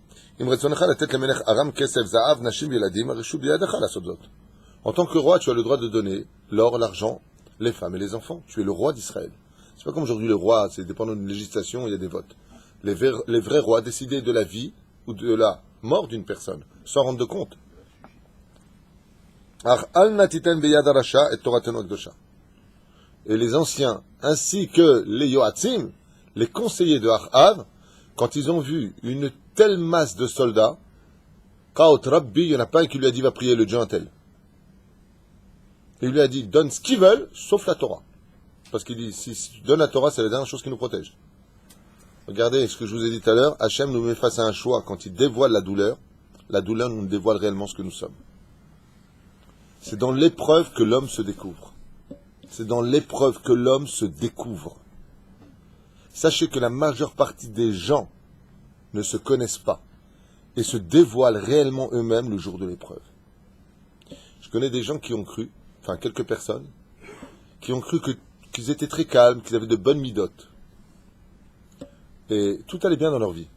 Speaker 1: En tant que roi, tu as le droit de donner l'or, l'argent, les femmes et les enfants. Tu es le roi d'Israël. C'est pas comme aujourd'hui le roi, c'est dépendant d'une législation, il y a des votes. Les vrais rois décidaient de la vie ou de la mort d'une personne, sans rendre de compte. Et les anciens, ainsi que les Yoatzim, les conseillers de Achav, quand ils ont vu une telle masse de soldats, Kaot Rabbi, il n'y en a pas un qui lui a dit va prier le Dieu un tel. Il lui a dit donne ce qu'ils veulent, sauf la Torah. Parce qu'il dit si tu donnes la Torah, c'est la dernière chose qui nous protège. Regardez ce que je vous ai dit tout à l'heure, Hachem nous met face à un choix. Quand il dévoile la douleur nous dévoile réellement ce que nous sommes. C'est dans l'épreuve que l'homme se découvre. C'est dans l'épreuve que l'homme se découvre. Sachez que la majeure partie des gens ne se connaissent pas et se dévoilent réellement eux-mêmes le jour de l'épreuve. Je connais des gens qui ont cru, enfin quelques personnes, qui ont cru qu'ils étaient très calmes, qu'ils avaient de bonnes midotes. Et tout allait bien dans leur vie.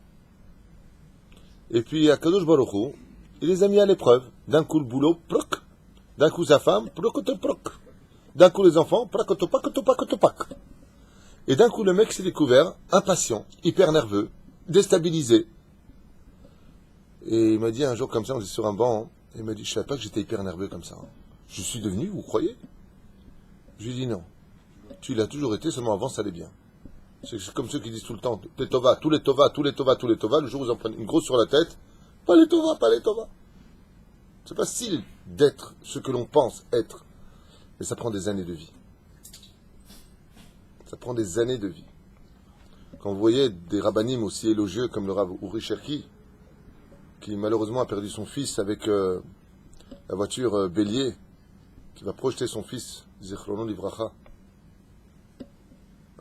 Speaker 1: Et puis, Akadosh Baruch Hu, il les a mis à l'épreuve. D'un coup, le boulot, proc. D'un coup, sa femme, proc. D'un coup, les enfants, proc. Et d'un coup, le mec s'est découvert impatient, hyper nerveux, déstabilisé. Et il m'a dit un jour comme ça, on était sur un banc, et il m'a dit, je savais pas que j'étais hyper nerveux comme ça. Je suis devenu, vous croyez? Je lui ai dit non. Tu l'as toujours été, seulement avant ça allait bien. C'est comme ceux qui disent tout le temps, tous les tovas, le jour où vous en prenez une grosse sur la tête, pas les tovas. C'est pas facile d'être ce que l'on pense être. Mais ça prend des années de vie. Ça prend des années de vie. Quand vous voyez des rabbanim aussi élogieux comme le Rav Uri Cherki, qui malheureusement a perdu son fils avec la voiture bélier, qui va projeter son fils, Zichrono Livracha,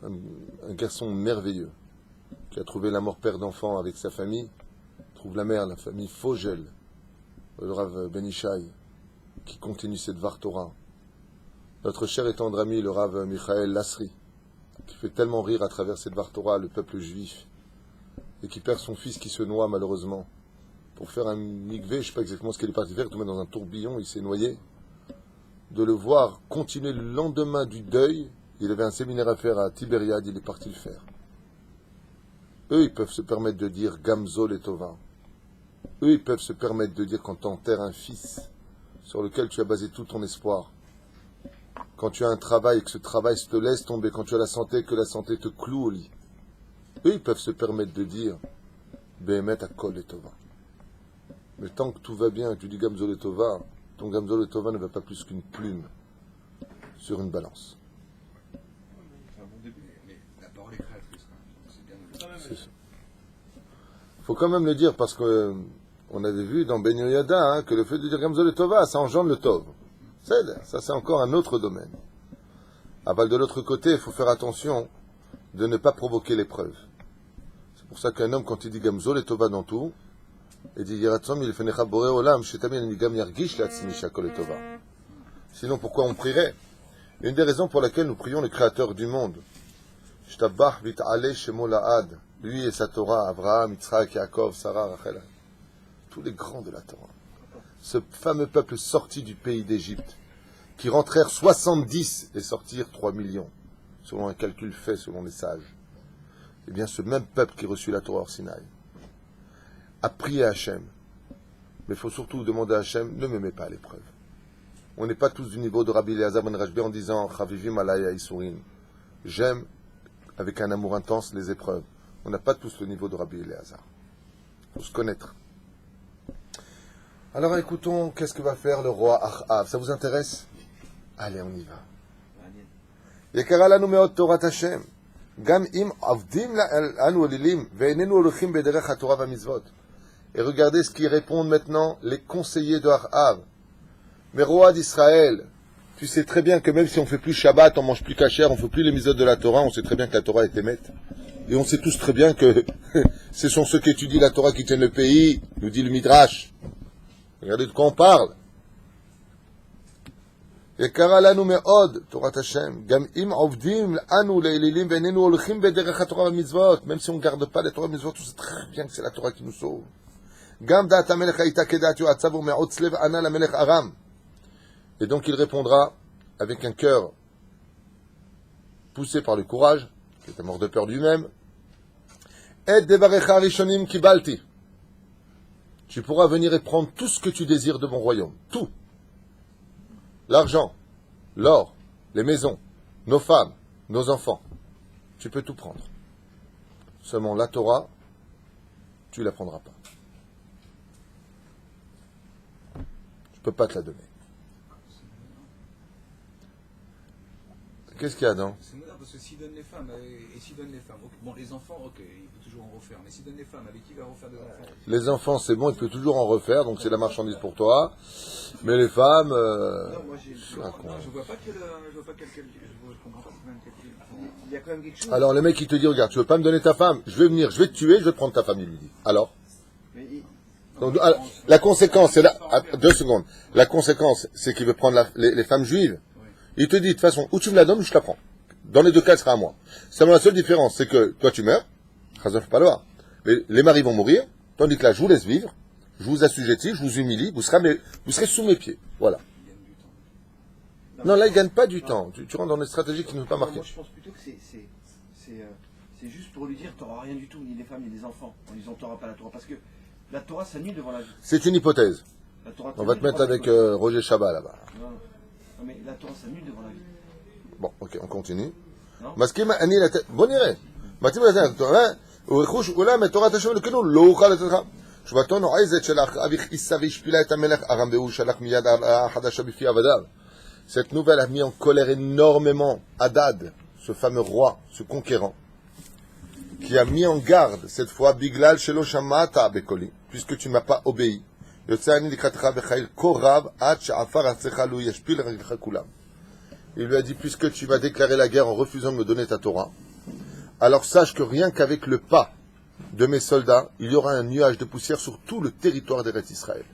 Speaker 1: un garçon merveilleux, qui a trouvé la mort père d'enfant avec sa famille, trouve la mère, la famille Fogel, le Rav Ben Ishai, qui continue cette Dvar Torah. Notre cher et tendre ami, le Rav Michael Lasri, qui fait tellement rire à travers cette Dvar Torah le peuple juif, et qui perd son fils qui se noie malheureusement, pour faire un mikvé, je ne sais pas exactement ce qu'il est parti faire, tout mettre dans un tourbillon, il s'est noyé. De le voir continuer le lendemain du deuil, il avait un séminaire à faire à Tibériade, il est parti le faire. Eux, ils peuvent se permettre de dire Gamzol et Tova. Eux, ils peuvent se permettre de dire quand tu enterres un fils sur lequel tu as basé tout ton espoir, quand tu as un travail et que ce travail te laisse tomber, quand tu as la santé, que la santé te cloue au lit. Eux, ils peuvent se permettre de dire Behemet Akol et Tova. Mais tant que tout va bien et que tu dis Gamzol et Tova, ton Gamzol et Tova ne va pas plus qu'une plume sur une balance.
Speaker 2: C'est un bon début, mais la parole est créatrice. C'est bien.
Speaker 1: C'est ça. Faut quand même le dire parce que on avait vu dans Ben Yoyada que le fait de dire Gamzol et Tova, ça engendre le Tov. Ça c'est encore un autre domaine. De l'autre côté, il faut faire attention de ne pas provoquer l'épreuve. C'est pour ça qu'un homme, quand il dit Gamzol et Tova dans tout, il dit Yeratzom il fenecha boré olam shetamid ani gam yargish la'atzmi shakol et Tova. Sinon, pourquoi on prierait? Une des raisons pour laquelle nous prions le Créateur du monde, Shtabach vit'ale shemo la'ad, lui et sa Torah, Abraham, Yitzhak, Yaakov, Sarah, Rachel, tous les grands de la Torah. Ce fameux peuple sorti du pays d'Égypte, qui rentrèrent 70 et sortirent 3 millions, selon un calcul fait selon les sages. Eh bien, ce même peuple qui reçut la Torah hors Sinaï a prié à Hachem. Mais il faut surtout demander à Hachem, ne me mets pas à l'épreuve. On n'est pas tous du niveau de Rabbi Eliezer ben Rashbi en disant Chavivim alaya isurin. J'aime avec un amour intense les épreuves. On n'a pas tous le niveau de Rabbi Eliezer. Il faut se connaître. Alors écoutons, qu'est-ce que va faire le roi Achav? Ça vous intéresse? Allez, on y va. Yekara lanu meot Torat Hashem. Gam im avdim lanu elilim ve'enenu oluchim bederech haTorah v'mitzvot. Et regardez ce qu'ils répondent maintenant les conseillers de Achav. Mais roi d'Israël, tu sais très bien que même si on ne fait plus Shabbat, on mange plus kasher, on ne fait plus les mitzvot de la Torah, on sait très bien que la Torah est émette. Et on sait tous très bien que ce sont ceux qui étudient la Torah qui tiennent le pays, nous dit le Midrash. Regardez de quoi on parle. Yekara lanu me'od Torat Hashem, gam im ovdim anu le'elilim ve'enenu oluchim bederech haTorah v'mitzvot. Même si on ne garde pas les Torah v'mitzvot, on sait très bien que c'est la Torah qui nous sauve. Gam da'at hamelech hayta kedat yo'atzav u'me'od slev ana lamelech Aram. Et donc il répondra avec un cœur poussé par le courage, qui est mort de peur lui-même. Et devarecha rishonim kibalti. Tu pourras venir et prendre tout ce que tu désires de mon royaume. Tout. l'argent, l'or, les maisons, nos femmes, nos enfants. Tu peux tout prendre. Seulement la Torah, tu ne la prendras pas. Je ne peux pas te la donner. Qu'est-ce qu'il y a dedans?
Speaker 2: C'est moderne parce que s'il donne les femmes, et s'il donne les femmes, bon, les enfants, ok, il peut toujours en refaire, mais s'il donne les femmes, avec qui il va refaire des enfants?
Speaker 1: Les enfants, c'est bon, il peut toujours en refaire, donc c'est la marchandise pour toi. Mais les femmes,
Speaker 3: Non, moi j'ai.
Speaker 2: Non, je vois pas je vois pas quel, je comprends pas même quel.
Speaker 3: Il y a quand même quelque chose.
Speaker 1: alors le mec il te dit, regarde, tu veux pas me donner ta femme, je vais venir, je vais te tuer, je vais te prendre ta femme, il lui dit. Alors
Speaker 3: Mais
Speaker 1: donc, la conséquence, c'est là, 2 secondes. La conséquence, c'est qu'il veut prendre les femmes juives. Il te dit, de toute façon, ou tu me la donnes ou je te la prends. Dans les deux cas, elle sera à moi. Seulement la seule différence, c'est que toi tu meurs, Chazal faut pas le voir. Mais les maris vont mourir, tandis que là, je vous laisse vivre, je vous assujettis, je vous humilie, vous serez sous mes pieds. Voilà. Non, là, il gagne pas du temps. Tu rentres dans des stratégies qui ne sont pas marquées.
Speaker 3: Moi je pense plutôt que c'est juste pour lui dire t'auras rien du tout, ni les femmes, ni les enfants, en lui disant t'auras pas la Torah. Parce que la Torah s'annule devant la vie.
Speaker 1: C'est une hypothèse.
Speaker 3: La Torah
Speaker 1: On va te mettre
Speaker 3: devant
Speaker 1: avec
Speaker 3: la vie.
Speaker 1: Roger Chabat là-bas.
Speaker 3: Non, mais la Torah s'annule devant la vie.
Speaker 1: Bon, ok, on continue.
Speaker 3: Non.
Speaker 1: מסכים אני לתת, בוא נראה. מתאים לתת לתורה, ורכוש אולם את תורת השם אלוקינו לא אוכל לתת לך. תשובתו נועזת של אחאב הכעיסה והשפילה את המלך ארם והוא שלח מיד הרעה החדשה בפי עבדיו. Cette nouvelle a mis en colère énormément Hadad, ce fameux roi, ce conquérant, qui a mis en garde cette fois Biglal shelo shamata bekoli, puisque tu ne m'as pas obéi. יוצא אני לקראתך בחיל כה רב עד שעפר ארצך לו ישפיל רגליך כולם. Il lui a dit, puisque tu vas déclarer la guerre en refusant de me donner ta Torah, alors sache que rien qu'avec le pas de mes soldats, il y aura un nuage de poussière sur tout le territoire d'Eretz Israël.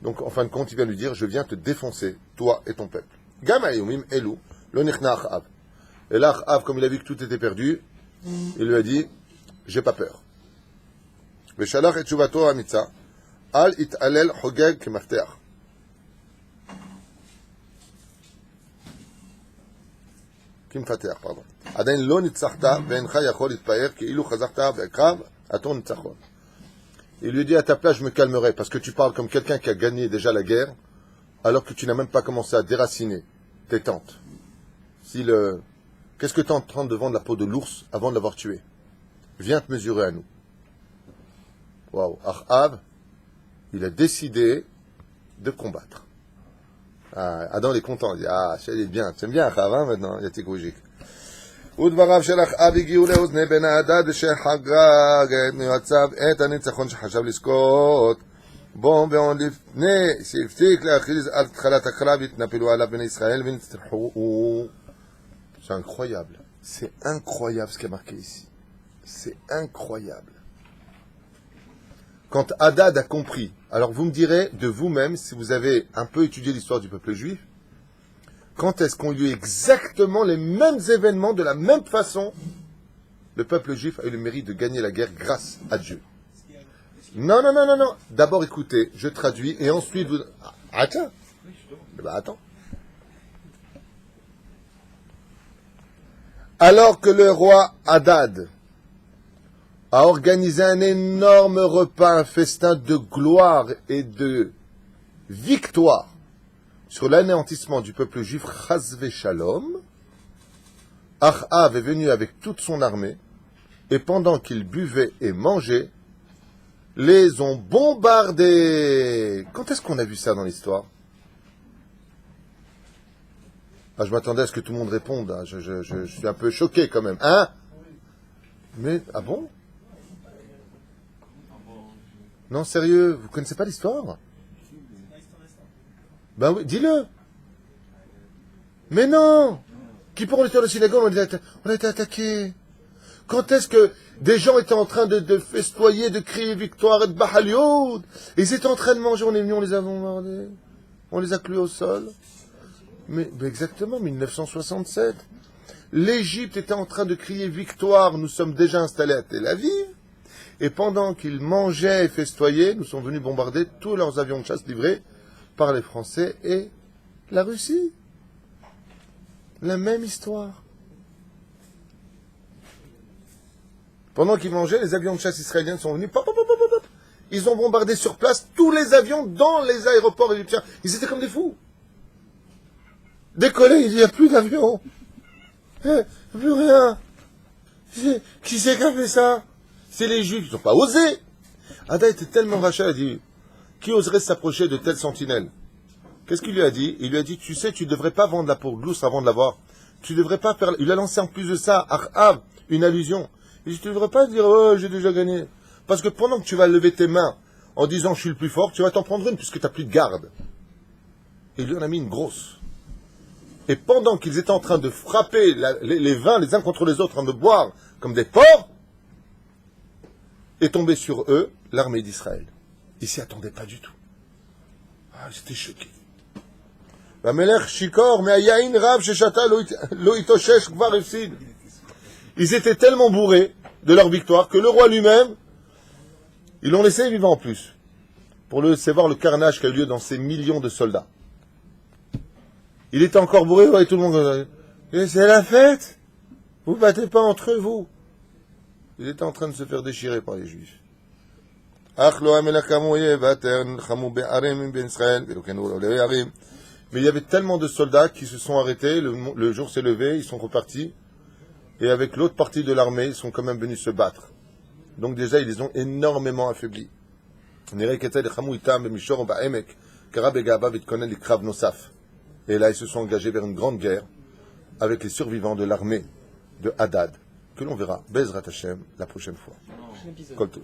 Speaker 1: Donc, en fin de compte, il vient lui dire, je viens te défoncer, toi et ton peuple. Gam ayumim elu, lo nichna Achab. Et là, Achab, comme il a vu que tout était perdu, il lui a dit, j'ai pas peur. Veshalach et tshuvato amitza, al it'alel hogeg kemafteach. כמפתח, פרדון. עדיין לא ניצחת ואינך יכול להתפאר כאילו חזרת בקרב עתור ניצחון. Il lui dit à ta place je me calmerai parce que tu parles comme quelqu'un qui a gagné déjà la guerre alors que tu n'as même pas commencé à déraciner tes tentes. Qu'est-ce que tu es en train de vendre la peau de l'ours avant de l'avoir tué? Viens te mesurer à nous. Waouh, Achab, il a décidé de combattre. Ah, Adam il est content, il dit, ah, il est bien, t'aimes bien Achav, hein, maintenant, il y a tes goujiks. ודבריו של אחאב הגיעו לאוזני בן הדד שחגג את מיועציו את הניצחון שחשב לזכות בו ועוד לפני שהפסיק להכריז על התחלת הקרב התנפלו עליו בני ישראל ונצטרחו. C'est incroyable, c'est incroyable ce qui est marqué ici, c'est incroyable. Quand Hadad a compris, alors vous me direz de vous-même, si vous avez un peu étudié l'histoire du peuple juif, quand est-ce qu'on eu exactement les mêmes événements, de la même façon, le peuple juif a eu le mérite de gagner la guerre grâce à Dieu. Non. D'abord écoutez, je traduis, et ensuite vous... Attends. Attends. Alors que le roi Hadad a organisé un énorme repas, un festin de gloire et de victoire sur l'anéantissement du peuple juif, Chazve Shalom, Achab est venu avec toute son armée, et pendant qu'ils buvaient et mangeaient, les ont bombardés. Quand est-ce qu'on a vu ça dans l'histoire? Ah, je m'attendais à ce que tout le monde réponde, hein. Je suis un peu choqué quand même. Hein? Mais, ah bon? Non, sérieux, vous connaissez pas l'histoire? Ben oui, dis-le. Mais non. Qui pour on était à la synagogue, on a été attaqué. Quand est-ce que des gens étaient en train de festoyer, de crier victoire et de Bahal Yod? Ils étaient en train de manger, on est venus, on les a bombardés. On les a cloués au sol. Mais exactement, 1967. L'Égypte était en train de crier victoire, nous sommes déjà installés à Tel Aviv. Et pendant qu'ils mangeaient et festoyaient, nous sont venus bombarder tous leurs avions de chasse livrés par les Français et la Russie. La même histoire. Pendant qu'ils mangeaient, les avions de chasse israéliens sont venus. Pop, pop, pop, pop. Ils ont bombardé sur place tous les avions dans les aéroports égyptiens. Ils étaient comme des fous. décoller, il dit, il n'y a plus d'avion. Plus rien. Qui c'est qui a fait ça? C'est les Juifs, ils n'ont pas osé. Ada était tellement rachat, il a dit, qui oserait s'approcher de telle sentinelle? Qu'est-ce qu'il lui a dit? Il lui a dit, tu sais, tu ne devrais pas vendre la peau glousse avant de l'avoir. Tu ne devrais pas faire... Il a lancé en plus de ça, Arhav, une allusion. Il dit, tu ne devrais pas dire, oh, j'ai déjà gagné. Parce que pendant que tu vas lever tes mains en disant, je suis le plus fort, tu vas t'en prendre une puisque tu n'as plus de garde. Et il lui en a mis une grosse. Et pendant qu'ils étaient en train de frapper les vins les uns contre les autres, en train de boire comme des porcs, est tombée sur eux l'armée d'Israël. Ils s'y attendaient pas du tout. Ah, ils étaient choqués. Ils étaient tellement bourrés de leur victoire que le roi lui-même, ils l'ont laissé vivant en plus, pour le savoir le carnage qui a eu lieu dans ces millions de soldats. Il était encore bourré, et tout le monde... Et c'est la fête. Vous battez pas entre vous. Il était en train de se faire déchirer par les Juifs. Mais il y avait tellement de soldats qui se sont arrêtés, le jour s'est levé, ils sont repartis, et avec l'autre partie de l'armée, ils sont quand même venus se battre. Donc déjà, ils les ont énormément affaiblis. Et là, ils se sont engagés vers une grande guerre avec les survivants de l'armée de Hadad, que l'on verra, Bezrat Hashem, la prochaine fois. Kol Tov.